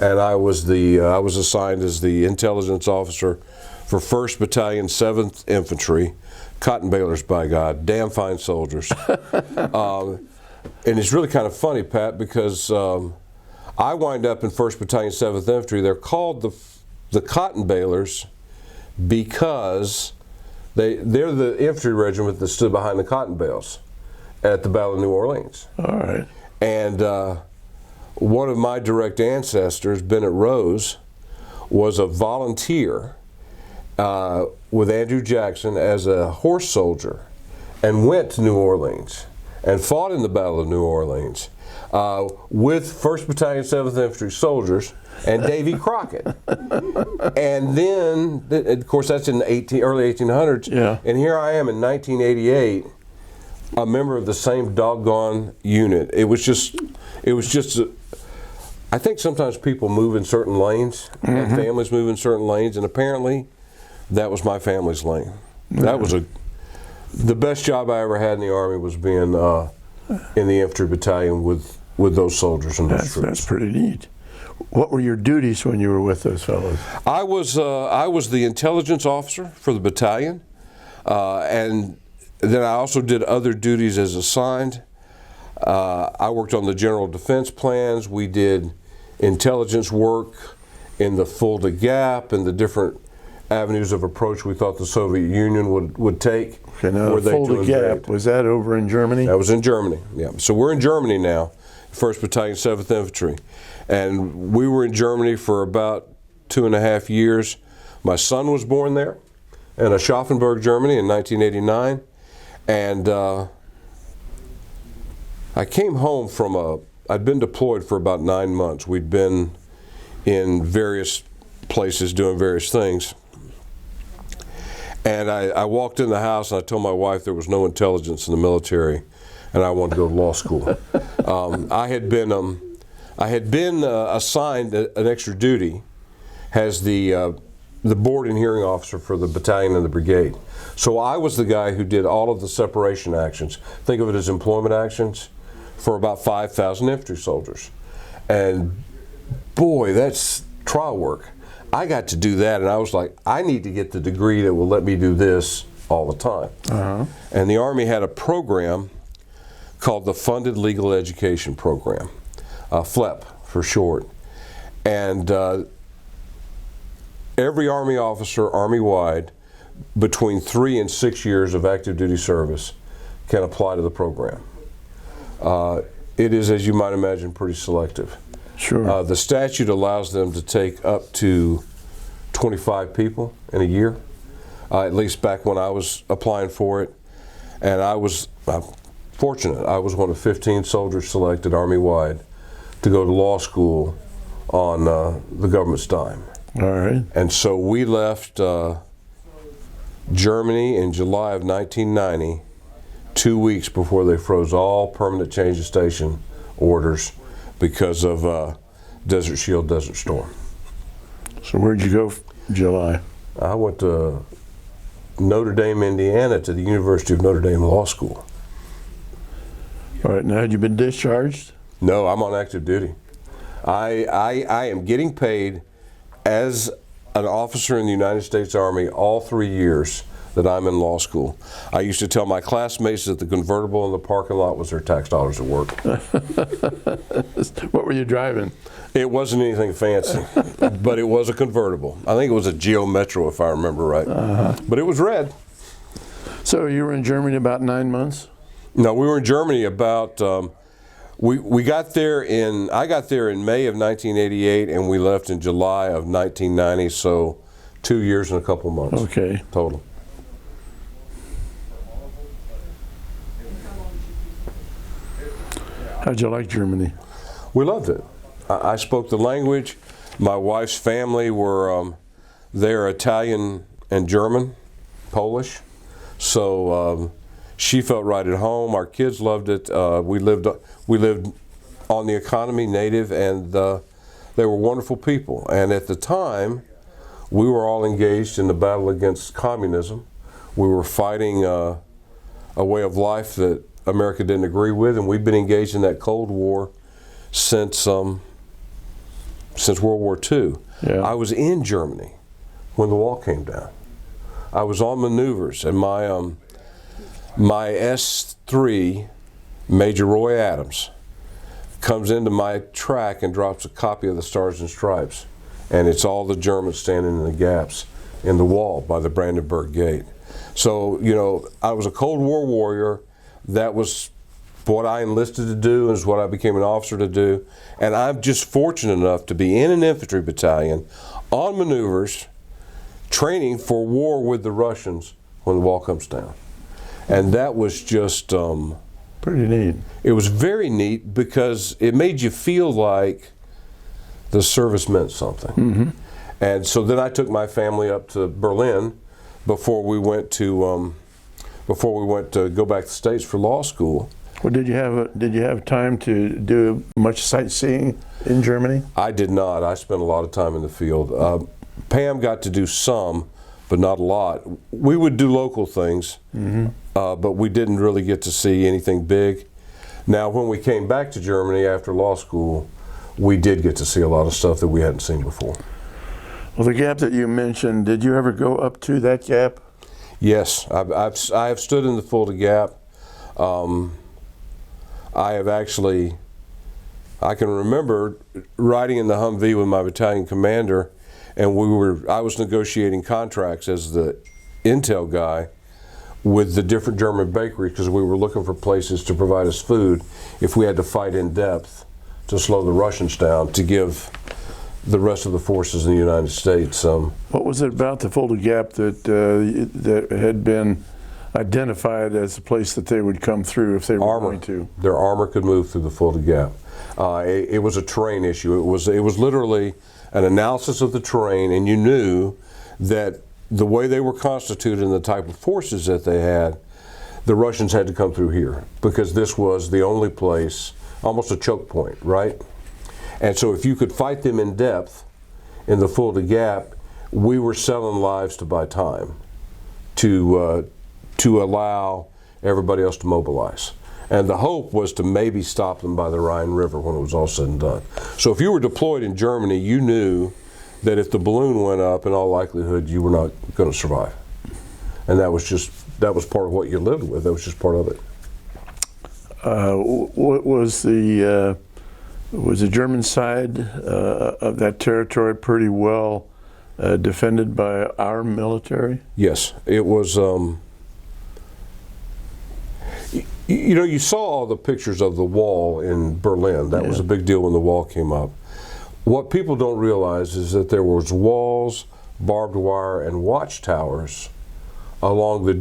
and I was assigned as the intelligence officer for 1st Battalion, 7th Infantry, cotton balers, by God, damn fine soldiers. And it's really kind of funny, Pat, because I wind up in 1st Battalion, 7th Infantry. They're called the cotton balers because they're the infantry regiment that stood behind the cotton bales at the Battle of New Orleans. All right. And one of my direct ancestors, Bennett Rose, was a volunteer with Andrew Jackson as a horse soldier and went to New Orleans and fought in the Battle of New Orleans with 1st Battalion, 7th Infantry soldiers and Davy Crockett. And then, of course, that's in the early 1800s. Yeah. And here I am in 1988, a member of the same doggone unit. It was just I think sometimes people move in certain lanes, and families move in certain lanes, and apparently that was my family's lane. That was the best job I ever had in the Army, was being in the infantry battalion with those soldiers and those troops. That's pretty neat. What were your duties when you were with those fellows? I was the intelligence officer for the battalion, and then I also did other duties as assigned. I worked on the general defense plans. We did intelligence work in the Fulda Gap and the different avenues of approach we thought the Soviet Union would take. Okay, now were they to Fulda Gap, invade. was that over in Germany? That was in Germany, yeah. So we're in Germany now, 1st Battalion, 7th Infantry. And we were in Germany for about 2.5 years. My son was born there in Aschaffenburg, Germany in 1989. And I came home from I'd been deployed for about 9 months. We'd been in various places doing various things. And I walked in the house and I told my wife there was no intelligence in the military and I wanted to go to law school. I had been assigned an extra duty as the board and hearing officer for the battalion and the brigade. So I was the guy who did all of the separation actions. Think of it as employment actions for about 5,000 infantry soldiers. And boy, that's trial work. I got to do that, and I was like, I need to get the degree that will let me do this all the time. And the Army had a program called the Funded Legal Education Program, FLEP for short. And every Army officer, Army-wide, between 3 and 6 years of active duty service can apply to the program. It is, as you might imagine, pretty selective. Sure. The statute allows them to take up to 25 people in a year, at least back when I was applying for it. And I was fortunate. I was one of 15 soldiers selected Army-wide to go to law school on the government's dime. All right. And so we left Germany in July of 1990, 2 weeks before they froze all permanent change of station orders because of Desert Shield, Desert Storm. So where'd you go July? I went to Notre Dame, Indiana, to the University of Notre Dame Law School. All right. Now, had you been discharged? No, I'm on active duty. I am getting paid as an officer in the United States Army all 3 years that I'm in law school. I used to tell my classmates that the convertible in the parking lot was their tax dollars at work. What were you driving? It wasn't anything fancy, but it was a convertible. I think it was a Geo Metro, if I remember right. But it was red. So you were in Germany about 9 months? No, we were in Germany about, we got there I got there in May of 1988, and we left in July of 1990, so 2 years and a couple months. Okay. Total. How'd you like Germany? We loved it. I spoke the language. My wife's family were, they're Italian and German, Polish. So she felt right at home. Our kids loved it. We lived on the economy, native, and they were wonderful people. And at the time, we were all engaged in the battle against communism. We were fighting a way of life that America didn't agree with, and we've been engaged in that Cold War since World War II. Yeah. I was in Germany when the wall came down. I was on maneuvers, and my S3, Major Roy Adams, comes into my track and drops a copy of the Stars and Stripes, and it's all the Germans standing in the gaps in the wall by the Brandenburg Gate. So, you know, I was a Cold War warrior. That was what I enlisted to do, is what I became an officer to do. And I'm just fortunate enough to be in an infantry battalion on maneuvers, training for war with the Russians when the wall comes down. And that was just pretty neat. It was very neat because it made you feel like the service meant something. Mm-hmm. And so then I took my family up to Berlin before we went to go back to the States for law school. Well, did you have time to do much sightseeing in Germany? I did not. I spent a lot of time in the field. Pam got to do some, but not a lot. We would do local things, but we didn't really get to see anything big. Now, when we came back to Germany after law school, we did get to see a lot of stuff that we hadn't seen before. Well, the gap that you mentioned, did you ever go up to that gap? Yes, I have stood in the Fulda Gap. I can remember riding in the Humvee with my battalion commander, and I was negotiating contracts as the intel guy with the different German bakeries, because we were looking for places to provide us food if we had to fight in depth to slow the Russians down, to give the rest of the forces in the United States. What was it about the Fulda Gap that had been identified as a place that they would come through if they were going to? Their armor could move through the Fulda Gap. It was a terrain issue. It was literally an analysis of the terrain, and you knew that the way they were constituted and the type of forces that they had, the Russians had to come through here, because this was the only place, almost a choke point, right? And so if you could fight them in depth in the Fulda Gap, we were selling lives to buy time, to allow everybody else to mobilize. And the hope was to maybe stop them by the Rhine River when it was all said and done. So if you were deployed in Germany, you knew that if the balloon went up, in all likelihood, you were not going to survive. And that was part of what you lived with. That was just part of it. What was the German side of that territory pretty well defended by our military? Yes, it was. You know, you saw all the pictures of the wall in Berlin. That was a big deal when the wall came up. What people don't realize is that there was walls, barbed wire, and watchtowers along the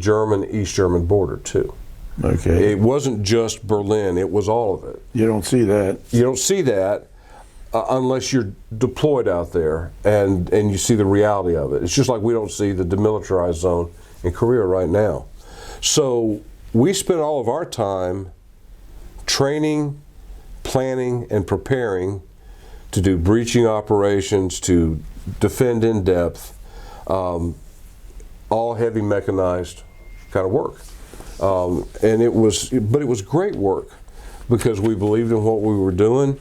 East German border too. Okay. It wasn't just Berlin, it was all of it. You don't see that. You don't see that. unless you're deployed out there and you see the reality of it. It's just like we don't see the demilitarized zone in Korea right now. So we spend all of our time training, planning, and preparing to do breaching operations, to defend in depth, all heavy mechanized kind of work. And it was great work because we believed in what we were doing,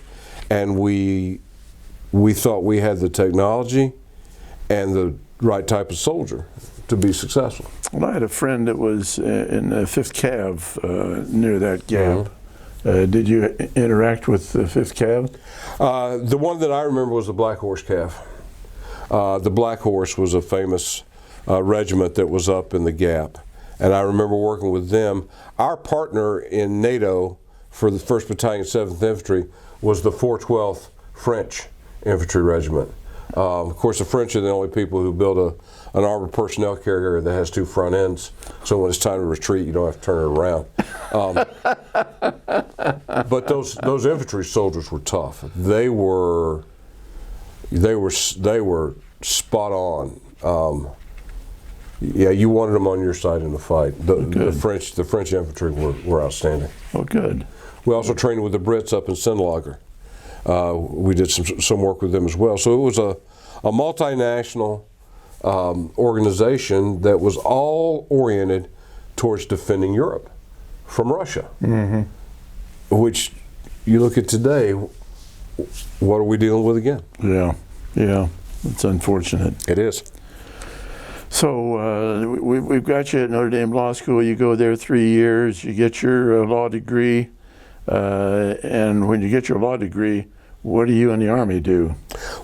and we thought we had the technology and the right type of soldier to be successful. Well, I had a friend that was in the 5th Cav near that gap. Did you interact with the 5th Cav? The one that I remember was the Black Horse Cav. The Black Horse was a famous regiment that was up in the gap, and I remember working with them. Our partner in NATO for the 1st Battalion, 7th Infantry was the 412th French Infantry Regiment. Of course, the French are the only people who build an armored personnel carrier that has 2 front ends, so when it's time to retreat, you don't have to turn it around. But those infantry soldiers were tough. They were spot on. Yeah, you wanted them on your side in the fight. The French infantry were outstanding. Oh, good. We also trained with the Brits up in Sindlager. We did some work with them as well. So it was a multinational organization that was all oriented towards defending Europe from Russia. Mm-hmm. Which, you look at today, what are we dealing with again? Yeah, it's unfortunate. It is. So we've got you at Notre Dame Law School. You go there 3 years, you get your law degree, and when you get your law degree, what do you in the Army do?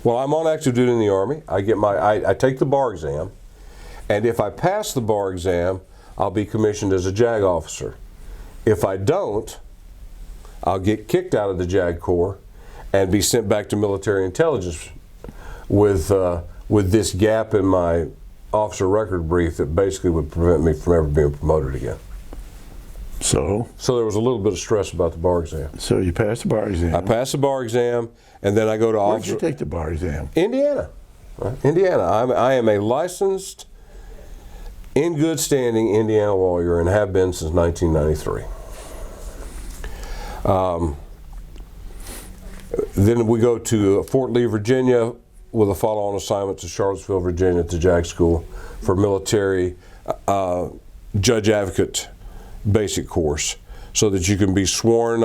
Well, I'm on active duty in the Army. I take the bar exam, and if I pass the bar exam, I'll be commissioned as a JAG officer. If I don't, I'll get kicked out of the JAG Corps and be sent back to military intelligence with this gap in my officer record brief that basically would prevent me from ever being promoted again. So there was a little bit of stress about the bar exam. So you passed the bar exam. I passed the bar exam, and then I go to officer. Where'd you take the bar exam? Indiana. Indiana. I am a licensed, in good standing Indiana lawyer and have been since 1993. Then we go to Fort Lee, Virginia, with a follow-on assignment to Charlottesville, Virginia, at the JAG School for military judge advocate basic course, so that you can be sworn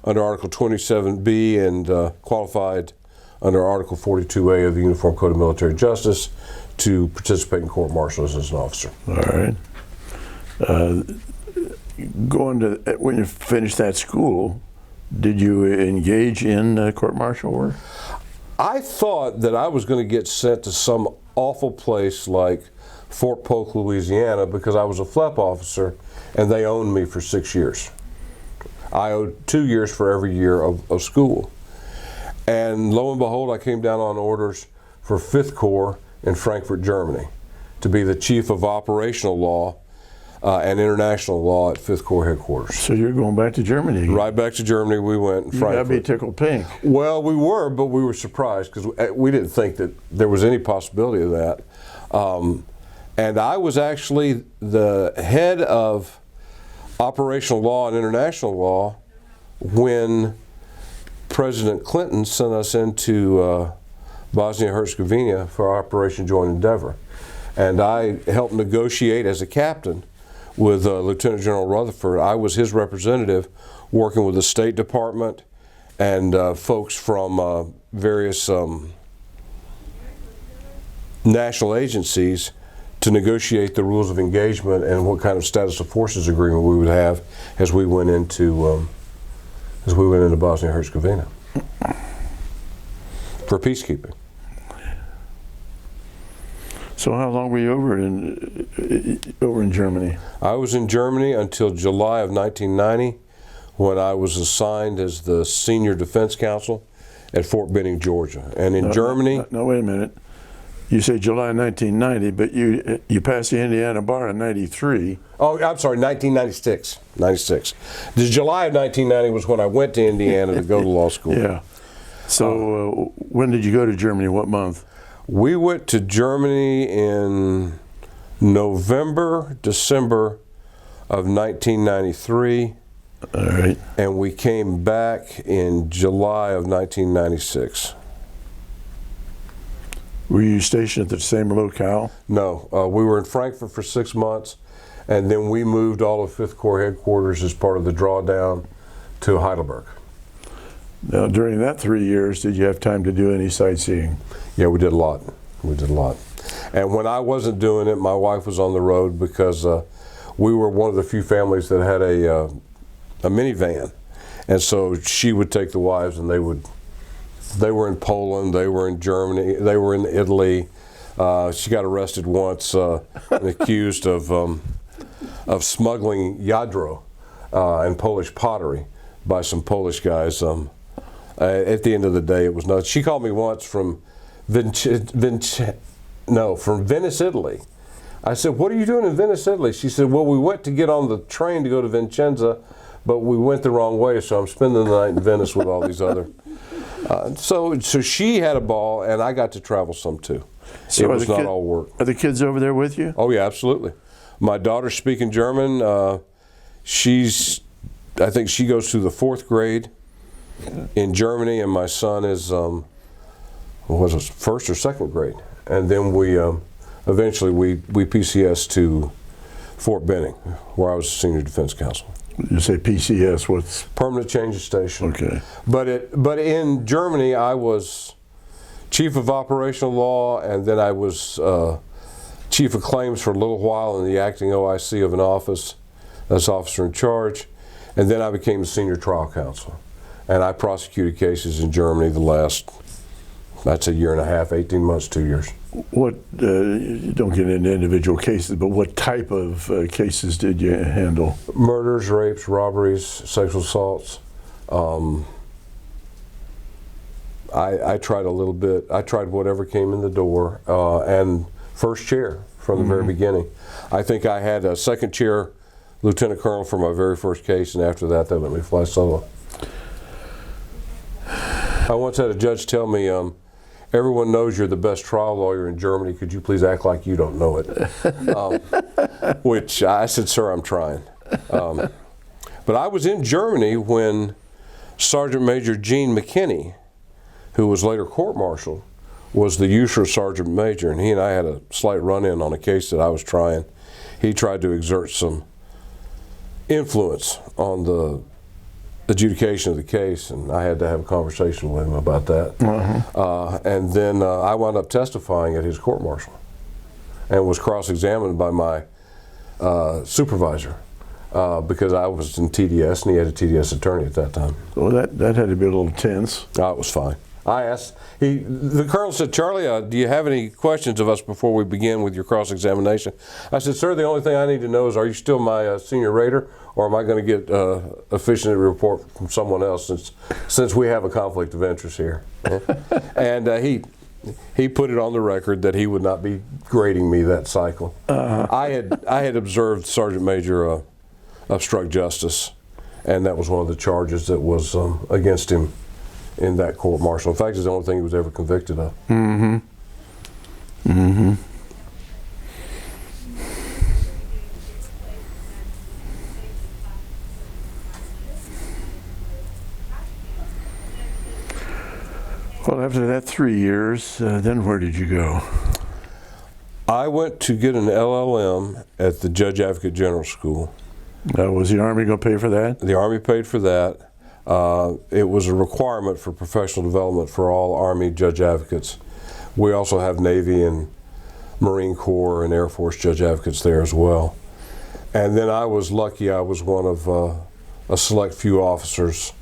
under Article 27B and qualified under Article 42A of the Uniform Code of Military Justice to participate in court-martials as an officer. All right. When you finished that school, did you engage in court-martial work? I thought that I was going to get sent to some awful place like Fort Polk, Louisiana, because I was a FLEP officer and they owned me for 6 years. I owed 2 years for every year of school. And lo and behold, I came down on orders for 5th Corps in Frankfurt, Germany, to be the chief of operational law and international law at 5th Corps headquarters. So you're going back to Germany again? Right back to Germany we went. You got to be tickled pink. Well, we were, but we were surprised because we didn't think that there was any possibility of that. And I was actually the head of operational law and international law when President Clinton sent us into Bosnia-Herzegovina for Operation Joint Endeavor. And I helped negotiate as a captain with Lieutenant General Rutherford. I was his representative working with the State Department and folks from various national agencies to negotiate the rules of engagement and what kind of status of forces agreement we would have as we went into Bosnia-Herzegovina for peacekeeping. So how long were you over in Germany? I was in Germany until July of 1990, when I was assigned as the senior defense counsel at Fort Benning, Georgia. And in Germany... No, wait a minute. You say July 1990, but you passed the Indiana bar in 93. Oh, I'm sorry, 1996. 96. The July of 1990 was when I went to Indiana to go to law school. Yeah. So when did you go to Germany? What month? We went to Germany in November, December of 1993. All right. And we came back in July of 1996. Were you stationed at the same locale? No, we were in Frankfurt for 6 months, and then we moved all of 5th Corps headquarters as part of the drawdown to Heidelberg. Now, during that 3 years, did you have time to do any sightseeing? Yeah, we did a lot. We did a lot. And when I wasn't doing it, my wife was on the road because we were one of the few families that had a minivan. And so she would take the wives, and they were in Poland, they were in Germany, they were in Italy. She got arrested once and accused of smuggling Jadro and Polish pottery by some Polish guys. At the end of the day, it was nuts. She called me once from Venice, Italy. I said, "What are you doing in Venice, Italy?" She said, "Well, we went to get on the train to go to Vicenza, but we went the wrong way, so I'm spending the night in Venice with all these other." So she had a ball, and I got to travel some too. So it was not all work. Are the kids over there with you? Oh yeah, absolutely. My daughter's speaking German. I think she goes through the 4th grade in Germany, and my son is was it 1st or 2nd grade, and then we eventually we PCS to Fort Benning, where I was senior defense counsel. You say PCS, what's Permanent change of station? okay? But in Germany, I was chief of operational law, and then I was chief of claims for a little while in the acting OIC of an office. That's officer in charge, and then I became the senior trial counsel, and I prosecuted cases in Germany the last, that's a year and a half, 18 months, 2 years. What, you don't get into individual cases, but what type of cases did you handle? Murders, rapes, robberies, sexual assaults. I tried a little bit. I tried whatever came in the door, and first chair from the very beginning. I think I had a second chair lieutenant colonel for my very first case, and after that, they let me fly solo. I once had a judge tell me, "Everyone knows you're the best trial lawyer in Germany. Could you please act like you don't know it?" Which I said, "Sir, I'm trying." But I was in Germany when Sergeant Major Gene McKinney, who was later court-martialed, was the Eustis Sergeant Major, and he and I had a slight run-in on a case that I was trying. He tried to exert some influence on the adjudication of the case, and I had to have a conversation with him about that. And then I wound up testifying at his court-martial and was cross-examined by my supervisor because I was in TDS, and he had a TDS attorney at that time. Well, that had to be a little tense. It was fine. I asked, the colonel said, "Charlie, do you have any questions of us before we begin with your cross-examination?" I said, "Sir, the only thing I need to know is, are you still my senior rater, or am I going to get a efficiency report from someone else since we have a conflict of interest here?" And he put it on the record that he would not be grading me that cycle. I had observed Sergeant Major obstruct justice, and that was one of the charges that was against him in that court-martial. In fact, it's the only thing he was ever convicted of. Mm-hmm. Mm-hmm. Well, after that 3 years, then where did you go? I went to get an LLM at the Judge Advocate General School. Was the Army going to pay for that? The Army paid for that. It was a requirement for professional development for all Army judge advocates. We also have Navy and Marine Corps and Air Force judge advocates there as well. And then I was lucky, I was one of a select few officers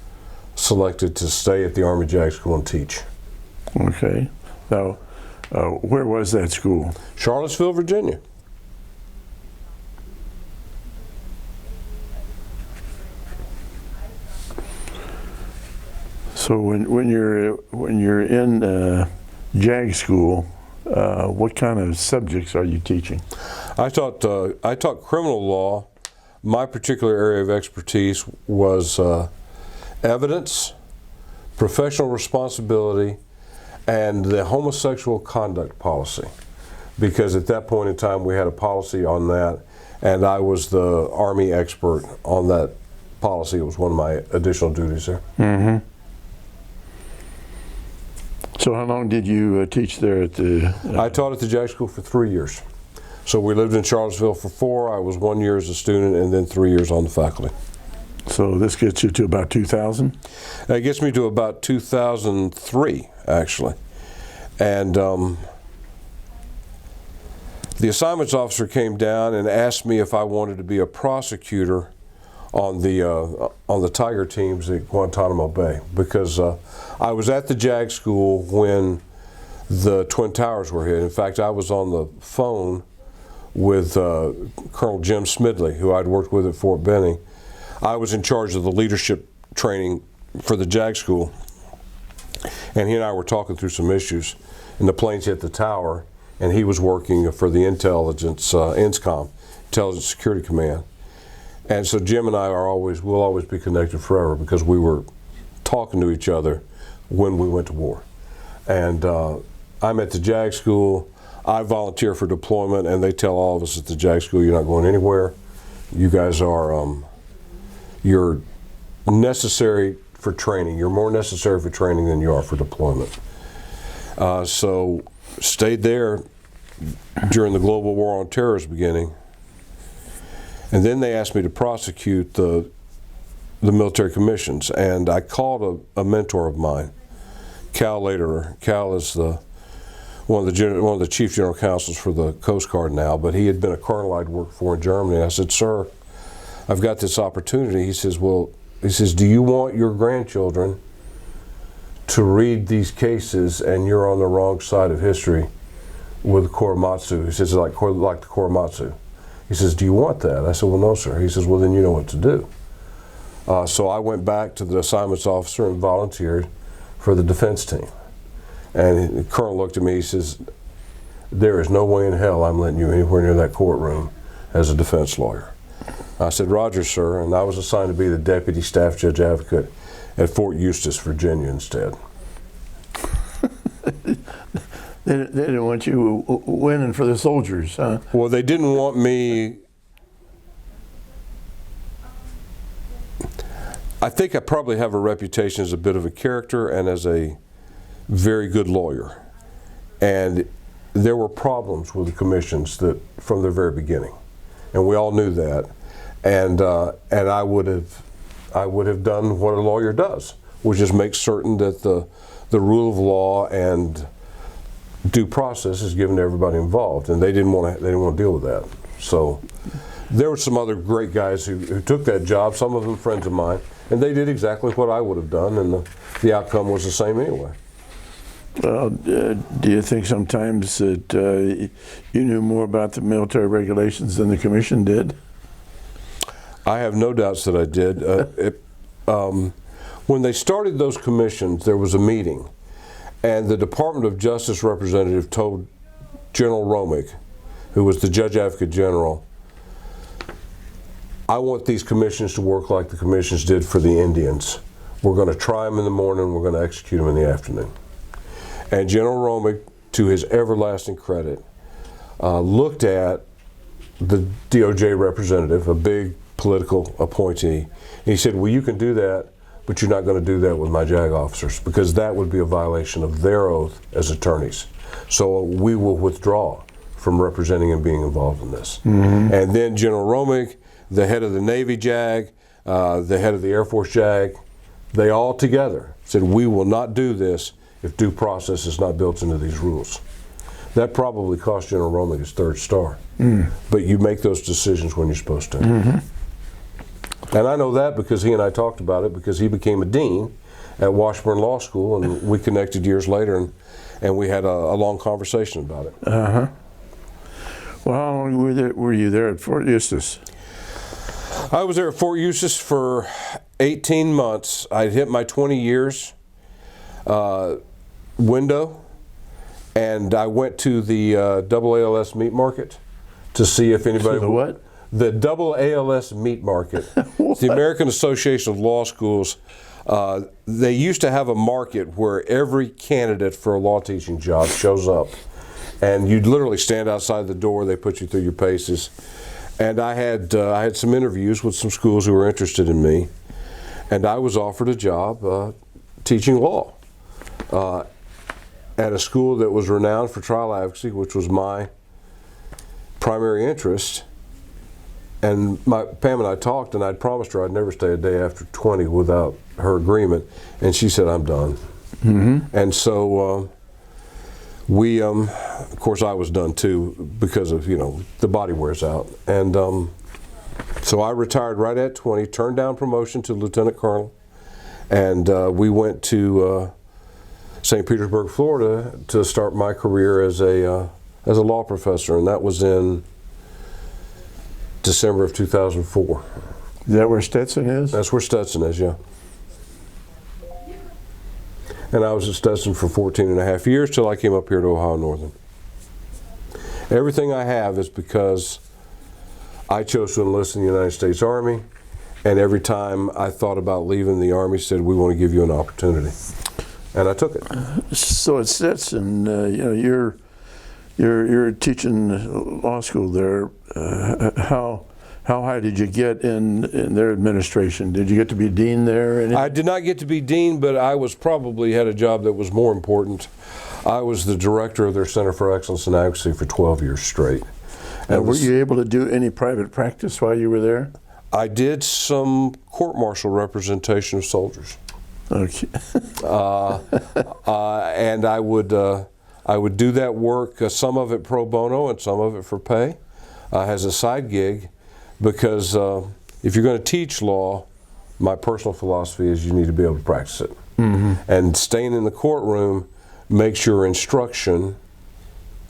selected to stay at the Army JAG School and teach. Okay. Now, where was that school? Charlottesville, Virginia. So when you're in JAG school, what kind of subjects are you teaching? I taught criminal law. My particular area of expertise was evidence, professional responsibility, and the homosexual conduct policy. Because at that point in time we had a policy on that, and I was the Army expert on that policy. It was one of my additional duties there. Mm-hmm. So how long did you teach there at the... I taught at the JAG school for 3 years. So we lived in Charlottesville for 4. I was 1 year as a student and then 3 years on the faculty. So this gets you to about 2000? It gets me to about 2003, actually. And the assignments officer came down and asked me if I wanted to be a prosecutor on the Tiger teams at Guantanamo Bay, because I was at the JAG school when the Twin Towers were hit. In fact, I was on the phone with Colonel Jim Smidley, who I'd worked with at Fort Benning. I was in charge of the leadership training for the JAG school, and he and I were talking through some issues, and the planes hit the tower, and he was working for the intelligence, INSCOM, Intelligence Security Command. And so Jim and I will always be connected forever, because we were talking to each other when we went to war. And I'm at the JAG school. I volunteer for deployment, and they tell all of us at the JAG school, you're not going anywhere. You guys are, you're necessary for training. You're more necessary for training than you are for deployment. So stayed there during the global war on terrorism beginning. And then they asked me to prosecute the military commissions, and I called a mentor of mine, Cal Lederer. Cal is one of the chief general counsels for the Coast Guard now, but he had been a colonel I'd worked for in Germany. I said, "Sir, I've got this opportunity." He says, "Do you want your grandchildren to read these cases and you're on the wrong side of history with Korematsu?" He says, like the Korematsu. He says, "Do you want that?" I said, "Well, no, sir." He says, "Well, then you know what to do." So I went back to the assignments officer and volunteered for the defense team. And the colonel looked at me, he says, "There is no way in hell I'm letting you anywhere near that courtroom as a defense lawyer." I said, "Roger, sir," and I was assigned to be the deputy staff judge advocate at Fort Eustis, Virginia instead. They didn't want you winning for the soldiers, huh? Well, they didn't want me. I think I probably have a reputation as a bit of a character and as a very good lawyer. And there were problems with the commissions that from the very beginning. And we all knew that. And I would have done what a lawyer does, which is make certain that the rule of law and due process is given to everybody involved, and they didn't want to deal with that. So there were some other great guys who took that job, some of them friends of mine, and they did exactly what I would have done, and the outcome was the same anyway. Well, do you think sometimes that you knew more about the military regulations than the commission did? I have no doubts that I did. When they started those commissions, there was a meeting, and the Department of Justice representative told General Romick, who was the Judge Advocate General, "I want these commissions to work like the commissions did for the Indians. We're going to try them in the morning, we're going to execute them in the afternoon." And General Romick, to his everlasting credit, looked at the DOJ representative, a big political appointee, and he said, "Well, you can do that, but you're not going to do that with my JAG officers, because that would be a violation of their oath as attorneys. So we will withdraw from representing and being involved in this." Mm-hmm. And then General Romick, the head of the Navy JAG, the head of the Air Force JAG, they all together said, "We will not do this if due process is not built into these rules." That probably cost General Romick his third star. Mm. But you make those decisions when you're supposed to. Mm-hmm. And I know that because he and I talked about it, because he became a dean at Washburn Law School, and we connected years later, and we had a long conversation about it. Uh-huh. Well, how long were you there at Fort Eustis? I was there at Fort Eustis for 18 months. I'd hit my 20 years window, and I went to the AALS meat market to see if anybody... So the what? The AALS meat market. It's the American Association of Law Schools. They used to have a market where every candidate for a law teaching job shows up, and you'd literally stand outside the door. They put you through your paces, and I had some interviews with some schools who were interested in me, and I was offered a job teaching law at a school that was renowned for trial advocacy, which was my primary interest. And Pam and I talked, and I'd promised her I'd never stay a day after 20 without her agreement, and she said, I'm done. Mm-hmm. And so we, of course I was done too, because of, the body wears out. And so I retired right at 20, turned down promotion to Lieutenant Colonel, and we went to St. Petersburg, Florida to start my career as a law professor, and that was in December of 2004. Is that where Stetson is? That's where Stetson is, yeah. And I was at Stetson for 14 and a half years till I came up here to Ohio Northern. Everything I have is because I chose to enlist in the United States Army, and every time I thought about leaving the Army, said, we want to give you an opportunity. And I took it. So at Stetson, you're teaching law school there. How high did you get in their administration? Did you get to be dean there? I did not get to be dean, but I was probably had a job that was more important. I was the director of their Center for Excellence in Advocacy for 12 years straight. And were you able to do any private practice while you were there? I did some court-martial representation of soldiers. Okay. And I would do that work, some of it pro bono and some of it for pay, as a side gig, because if you're going to teach law, my personal philosophy is you need to be able to practice it. Mm-hmm. And staying in the courtroom makes your instruction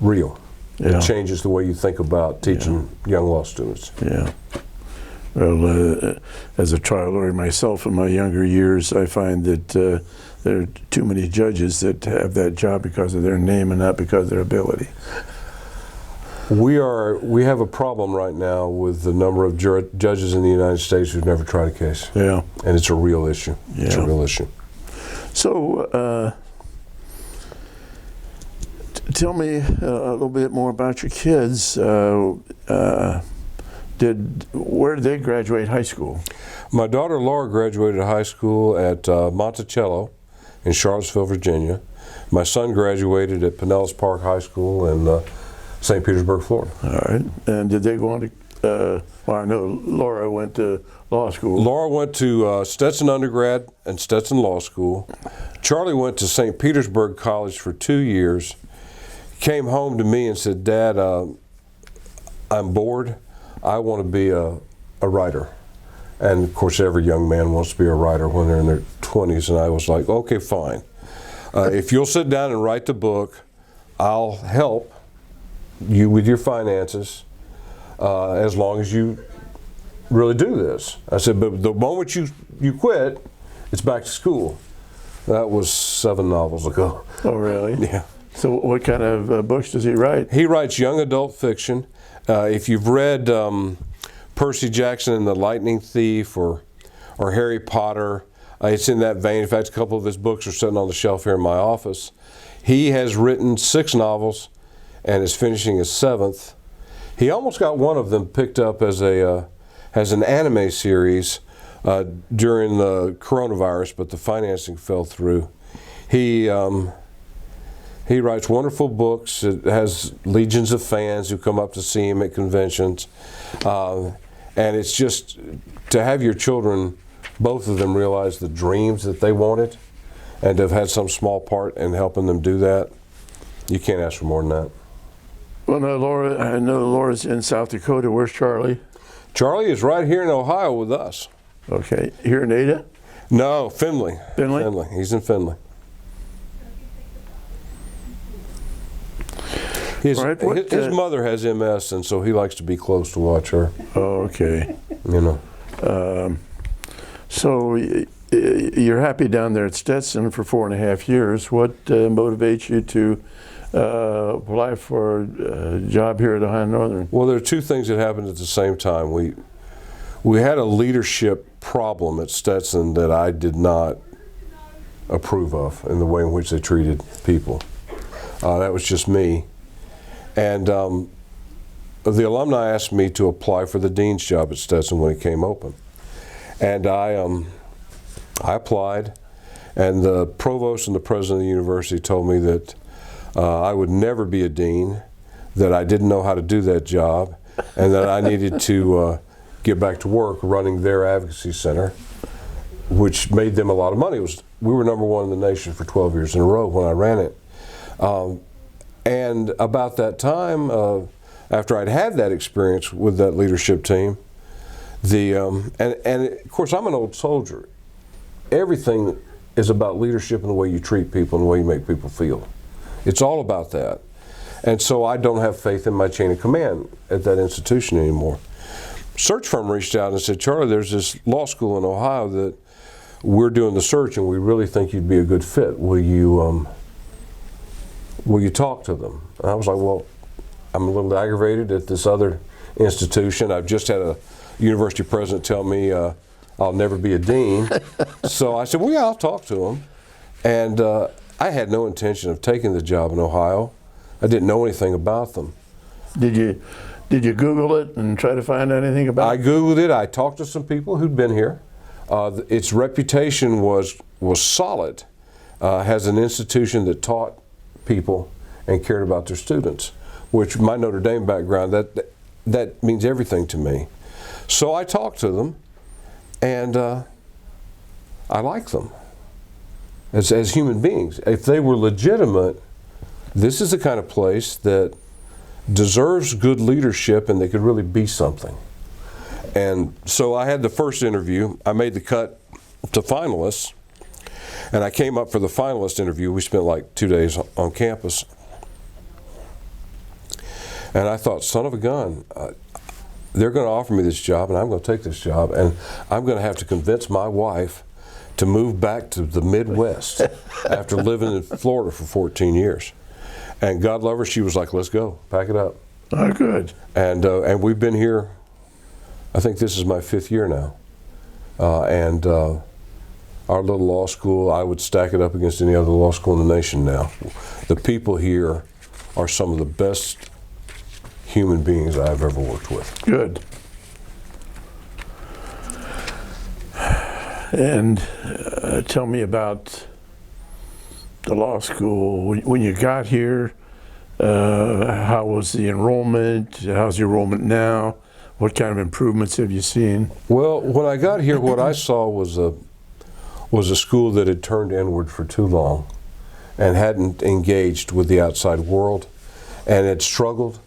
real. Yeah. It changes the way you think about teaching young law students. Yeah. Well, as a trial lawyer myself in my younger years, I find that there are too many judges that have that job because of their name and not because of their ability. We have a problem right now with the number of judges in the United States who've never tried a case. Yeah. And it's a real issue. Yeah. It's a real issue. So, tell me a little bit more about your kids. Where did they graduate high school? My daughter Laura graduated high school at Monticello in Charlottesville, Virginia. My son graduated at Pinellas Park High School in St. Petersburg, Florida. All right. And did they go on to, well, I know Laura went to law school. Laura went to Stetson undergrad and Stetson Law School. Charlie went to St. Petersburg College for 2 years, came home to me and said, Dad, I'm bored. I want to be a writer. And of course, every young man wants to be a writer when they're in their 20s. And I was like, okay, fine. If you'll sit down and write the book, I'll help you with your finances as long as you really do this. I said, but the moment you quit, it's back to school. That was 7 novels ago. Oh, really? Yeah. So what kind of books does he write? He writes young adult fiction. If you've read Percy Jackson and the Lightning Thief or Harry Potter, it's in that vein. In fact, a couple of his books are sitting on the shelf here in my office. He has written 6 novels and is finishing his 7th. He almost got one of them picked up as an anime series during the coronavirus, but the financing fell through. He writes wonderful books. It has legions of fans who come up to see him at conventions. And it's just to have your children, both of them, realize the dreams that they wanted and to have had some small part in helping them do that, you can't ask for more than that. Well, now, Laura, I know Laura's in South Dakota. Where's Charlie? Charlie is right here in Ohio with us. Okay. Here in Ada? No, Findlay. Findlay? He's in Findlay. His mother has MS, and so he likes to be close to watch her. Oh, okay. You know. So you're happy down there at Stetson for 4.5 years. What motivates you to apply for a job here at Ohio Northern? Well, there are 2 things that happened at the same time. we had a leadership problem at Stetson that I did not approve of in the way in which they treated people. That was just me. And the alumni asked me to apply for the dean's job at Stetson when it came open. And I applied, and the provost and the president of the university told me that I would never be a dean, that I didn't know how to do that job, and that I needed to get back to work running their advocacy center, which made them a lot of money. We were #1 in the nation for 12 years in a row when I ran it. And about that time, after I'd had that experience with that leadership team, and of course I'm an old soldier. Everything is about leadership and the way you treat people and the way you make people feel. It's all about that. And so I don't have faith in my chain of command at that institution anymore. Search firm reached out and said, Charlie, there's this law school in Ohio that we're doing the search and we really think you'd be a good fit. Will you talk to them? And I was like, well, I'm a little aggravated at this other institution. I've just had a university president tell me I'll never be a dean. So I said, well, yeah, I'll talk to them. And I had no intention of taking the job in Ohio. I didn't know anything about them. Did you Google it and try to find out anything about I it? Googled it. I talked to some people who'd been here. Its reputation was solid. Has an institution that taught people and cared about their students, which my Notre Dame background, that means everything to me. So I talked to them, and I like them as human beings. If they were legitimate, this is the kind of place that deserves good leadership and they could really be something. And so I had the first interview. I made the cut to finalists, and I came up for the finalist interview. We spent like 2 days on campus. And I thought, son of a gun, they're going to offer me this job, and I'm going to take this job, and I'm going to have to convince my wife to move back to the Midwest after living in Florida for 14 years. And God love her, she was like, let's go, pack it up. Oh, good. And we've been here, I think this is my 5th year now. And our little law school, I would stack it up against any other law school in the nation now. The people here are some of the best human beings I've ever worked with. Good. And tell me about the law school. When you got here, how was the enrollment? How's the enrollment now? What kind of improvements have you seen? Well, when I got here, what I saw was a school that had turned inward for too long and hadn't engaged with the outside world and had struggled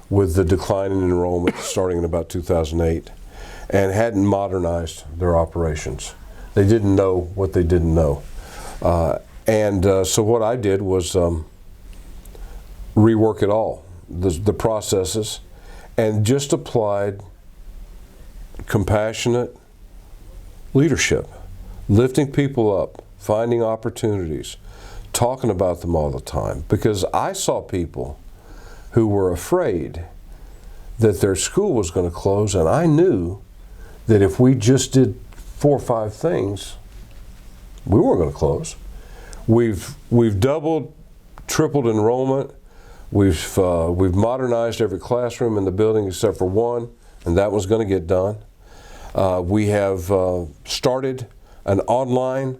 with the decline in enrollment starting in about 2008 and hadn't modernized their operations. They didn't know what they didn't know. So what I did was rework it all, the processes, and just applied compassionate leadership, lifting people up, finding opportunities, talking about them all the time. Because I saw people who were afraid that their school was going to close, and I knew that if we just did 4 or 5 things, we weren't going to close. We've doubled, tripled enrollment. We've modernized every classroom in the building except for one, and that was going to get done. We have started an online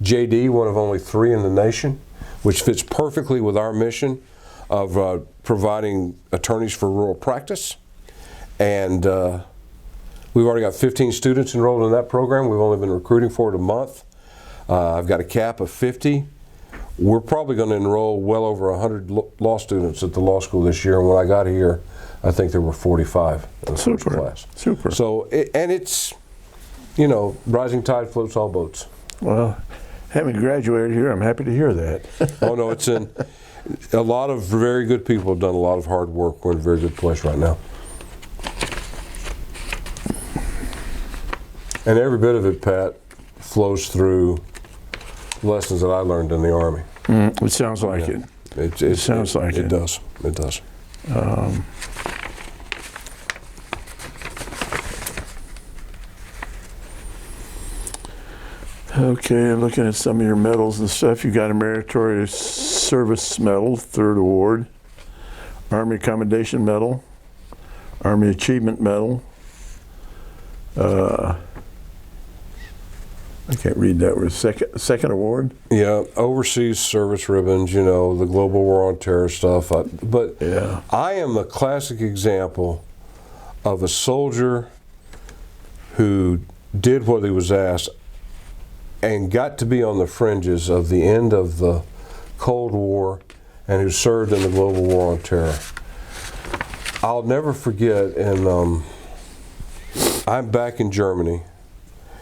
JD, one of only 3 in the nation, which fits perfectly with our mission of providing attorneys for rural practice. And we've already got 15 students enrolled in that program. We've only been recruiting for it a month. I've got a cap of 50. We're probably going to enroll well over 100 law students at the law school this year. And when I got here, I think there were 45 in the first class. Super. So, it's, rising tide floats all boats. Well, having graduated here, I'm happy to hear that. Oh no, it's in. A lot of very good people have done a lot of hard work. We're in a very good place right now. And every bit of it, Pat, flows through lessons that I learned in the Army. It sounds like it. It sounds like it. It does. It does. Okay, looking at some of your medals and stuff, you got a Meritorious Service Medal, 3rd Award, Army Commendation Medal, Army Achievement Medal. I can't read that word. Second award. Yeah, overseas service ribbons. You know, the global war on terror stuff. But Yeah. I am a classic example of a soldier who did what he was asked and got to be on the fringes of the end of the Cold War and who served in the global war on terror. I'll never forget, and I'm back in Germany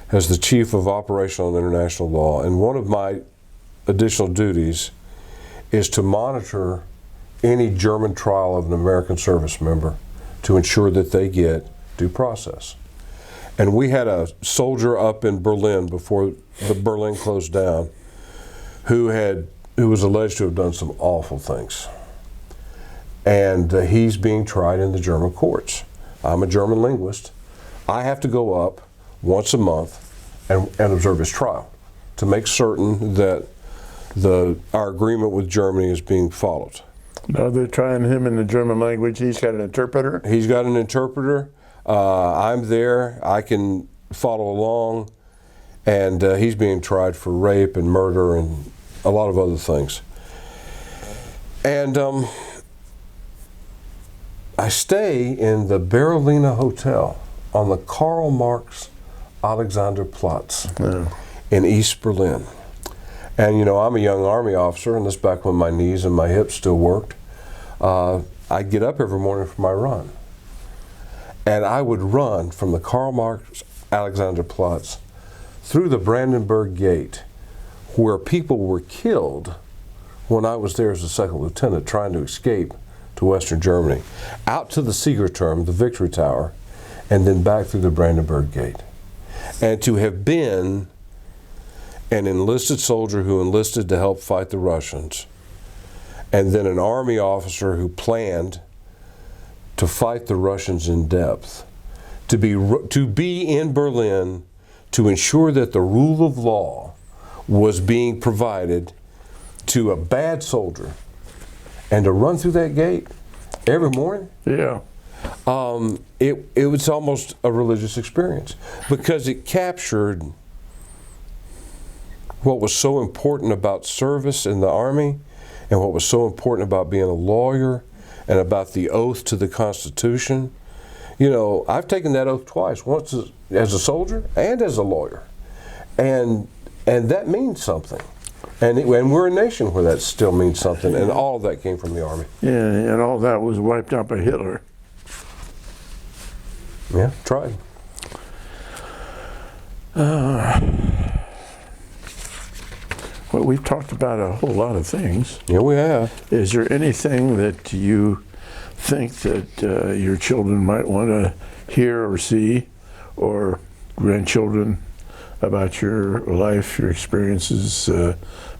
as the chief of operational and international law, and one of my additional duties is to monitor any German trial of an American service member to ensure that they get due process. And we had a soldier up in Berlin before the Berlin closed down who was alleged to have done some awful things. And he's being tried in the German courts. I'm a German linguist. I have to go up once a month and observe his trial to make certain that our agreement with Germany is being followed. Now they're trying him in the German language. He's got an interpreter. He's got an interpreter. I'm there. I can follow along. And he's being tried for rape and murder and a lot of other things. And I stay in the Berliner Hotel on the Karl Marx Alexanderplatz in East Berlin. And you know, I'm a young Army officer, and this back when my knees and my hips still worked. I'd get up every morning for my run. And I would run from the Karl Marx Alexanderplatz through the Brandenburg Gate, where people were killed when I was there as a second lieutenant trying to escape to Western Germany, out to the Siegerturm, the Victory Tower, and then back through the Brandenburg Gate. And to have been an enlisted soldier who enlisted to help fight the Russians, and then an Army officer who planned to fight the Russians in depth, to be in Berlin to ensure that the rule of law was being provided to a bad soldier, and to run through that gate every morning. Yeah. It was almost a religious experience because it captured what was so important about service in the Army and what was so important about being a lawyer and about the oath to the Constitution. You know, I've taken that oath twice, once as a soldier and as a lawyer. And that means something. And we're a nation where that still means something, and all of that came from the Army. Yeah, and all that was wiped out by Hitler. Yeah, tried. Well, we've talked about a whole lot of things. Yeah, we have. Is there anything that you think that your children might want to hear or see, or grandchildren, about your life, your experiences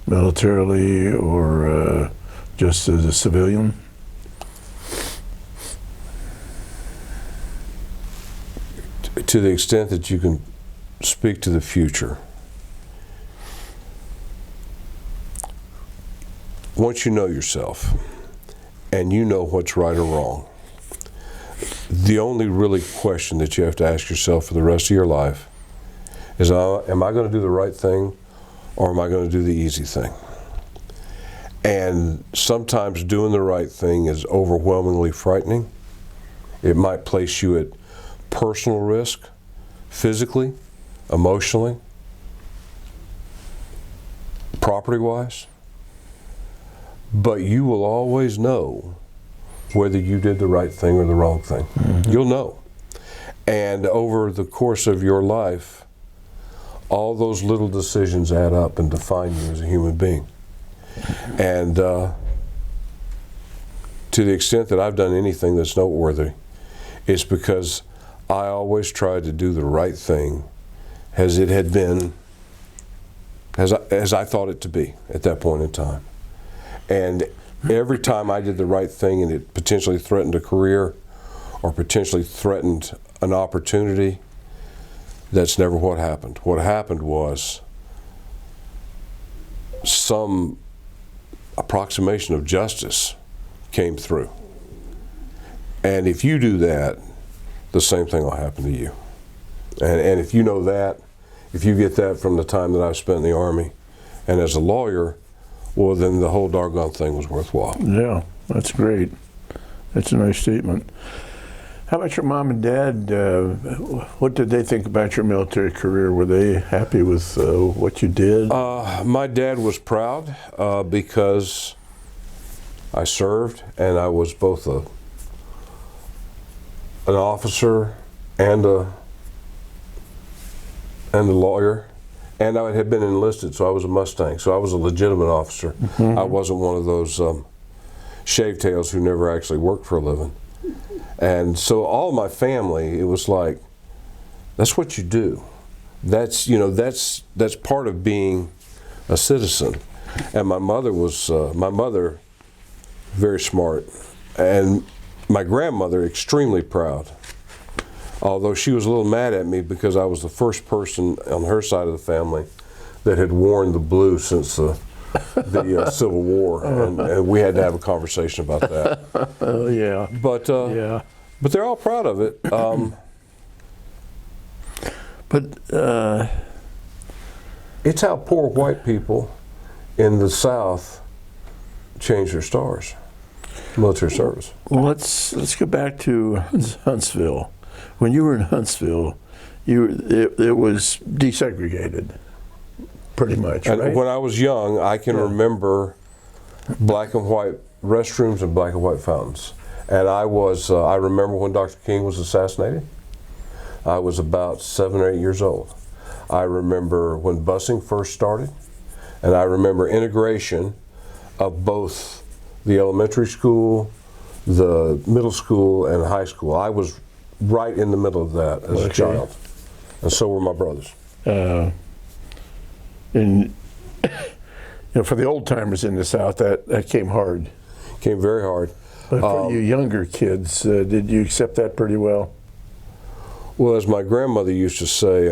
militarily or just as a civilian? To the extent that you can speak to the future. Once you know yourself and you know what's right or wrong, the only really question that you have to ask yourself for the rest of your life is, am I going to do the right thing or am I going to do the easy thing? And sometimes doing the right thing is overwhelmingly frightening. It might place you at personal risk, physically, emotionally, property-wise. But you will always know whether you did the right thing or the wrong thing. Mm-hmm. You'll know. And over the course of your life, all those little decisions add up and define you as a human being. And to the extent that I've done anything that's noteworthy, it's because I always tried to do the right thing as it had been, as I thought it to be at that point in time. And every time I did the right thing and it potentially threatened a career or potentially threatened an opportunity, that's never what happened. What happened was some approximation of justice came through. And if you do that, the same thing will happen to you. And if you know that, if you get that from the time that I spent in the Army and as a lawyer, well, then the whole doggone thing was worthwhile. Yeah, that's great. That's a nice statement. How about your mom and dad? What did they think about your military career? Were they happy with what you did? My dad was proud because I served, and I was both an officer and a lawyer, and I had been enlisted, so I was a Mustang, so I was a legitimate officer. I wasn't one of those shave tails who never actually worked for a living. And so all my family, it was like, that's what you do. That's part of being a citizen. And my mother was very smart, and my grandmother extremely proud. Although she was a little mad at me because I was the first person on her side of the family that had worn the blue since the Civil War, and we had to have a conversation about that. Oh yeah. But they're all proud of it. But It's how poor white people in the South change their stars, military service. well, let's go back to Huntsville. When you were in Huntsville, it was desegregated, pretty much, And right? when I was young, I can remember black and white restrooms and black and white fountains. And I remember when Dr. King was assassinated. I was about 7 or 8 years old. I remember when busing first started, and I remember integration of both the elementary school, the middle school, and high school. I was right in the middle of that as a child, and so were my brothers. And for the old timers in the South, that came hard. Came very hard. But for you younger kids, did you accept that pretty well? Well, as my grandmother used to say,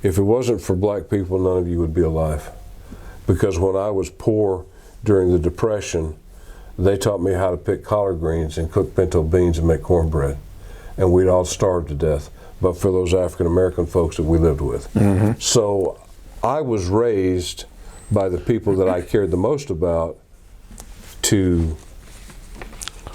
if it wasn't for black people, none of you would be alive. Because when I was poor during the Depression, they taught me how to pick collard greens and cook pinto beans and make cornbread. And we'd all starve to death, but for those African American folks that we lived with. So I was raised by the people that I cared the most about to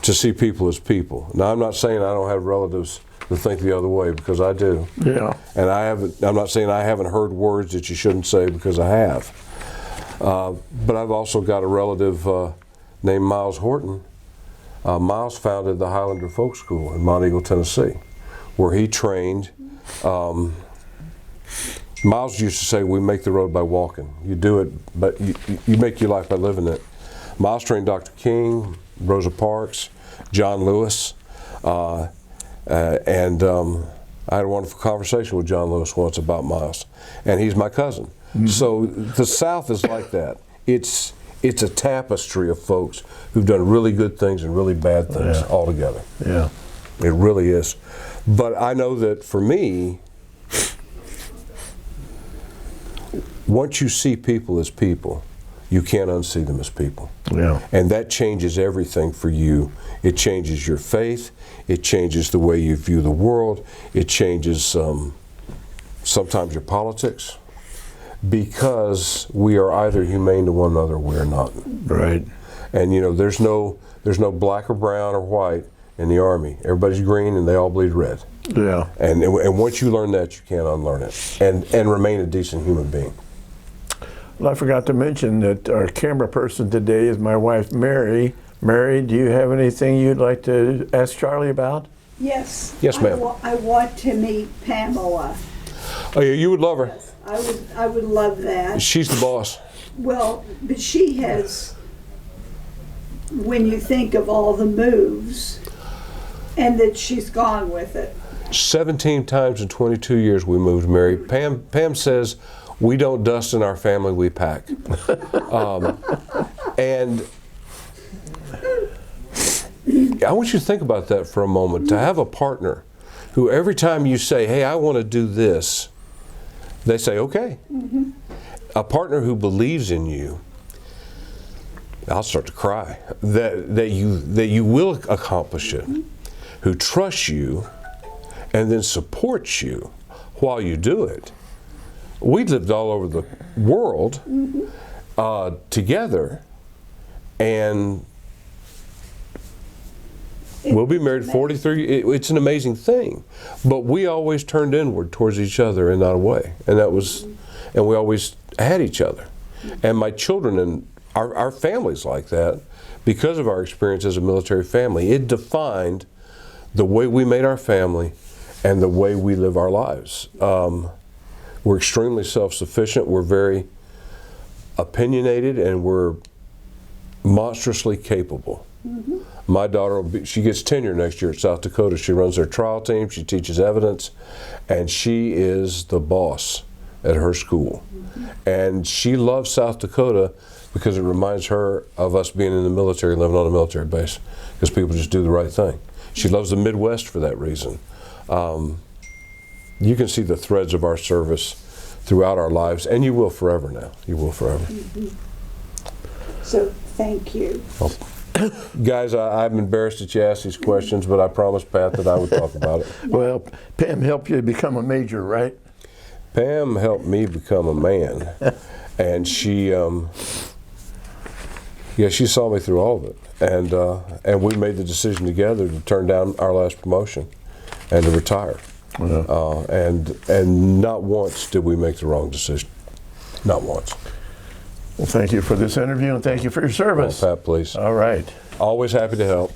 see people as people. Now, I'm not saying I don't have relatives that think the other way, because I do. Yeah. And I'm not saying I haven't heard words that you shouldn't say, because I have. But I've also got a relative named Miles Horton. Miles founded the Highlander Folk School in Mount Eagle, Tennessee, where he trained. Miles used to say, we make the road by walking. You do it, but you make your life by living it. Miles trained Dr. King, Rosa Parks, John Lewis, and I had a wonderful conversation with John Lewis once about Miles, and he's my cousin. So the South is like that. It's a tapestry of folks who've done really good things and really bad things all together. Yeah. It really is. But I know that for me, once you see people as people, you can't unsee them as people. Yeah. And that changes everything for you. It changes your faith. It changes the way you view the world. It changes sometimes your politics, because we are either humane to one another or we are not. Right. And there's no black or brown or white in the Army. Everybody's green and they all bleed red. Yeah. And once you learn that, you can't unlearn it and remain a decent human being. Well, I forgot to mention that our camera person today is my wife, Mary. Mary, do you have anything you'd like to ask Charlie about? Yes. Yes, ma'am. I want to meet Pamela. Oh yeah, you would love her. I would love that. She's the boss. Well, but she has, when you think of all the moves, and that she's gone with it. 17 times in 22 years we moved, Mary. Pam says, we don't dust in our family, we pack. And I want you to think about that for a moment. To have a partner who every time you say, hey, I want to do this, they say, okay. a partner who believes in you, I'll start to cry, that you will accomplish it, who trusts you and then supports you while you do it. We lived all over the world together, and we'll be married 43. It's an amazing thing, but we always turned inward towards each other and not away, and we always had each other. And my children and our families like that, because of our experience as a military family. It defined the way we made our family and the way we live our lives. We're extremely self-sufficient. We're very opinionated, and we're monstrously capable. Mm-hmm. My daughter, she gets tenure next year at South Dakota. She runs their trial team. She teaches evidence, and she is the boss at her school. Mm-hmm. And she loves South Dakota because it reminds her of us being in the military, living on a military base, because people just do the right thing. She loves the Midwest for that reason. You can see the threads of our service throughout our lives, and you will forever now. You will forever. Mm-hmm. So, thank you. Well, guys, I'm embarrassed that you asked these questions, but I promised Pat that I would talk about it. Well, Pam helped you become a major, right? Pam helped me become a man, and she saw me through all of it, and we made the decision together to turn down our last promotion and to retire. And not once did we make the wrong decision. Not once. Well, thank you for this interview, and thank you for your service. Well, Pat, please. All right. Always happy to help.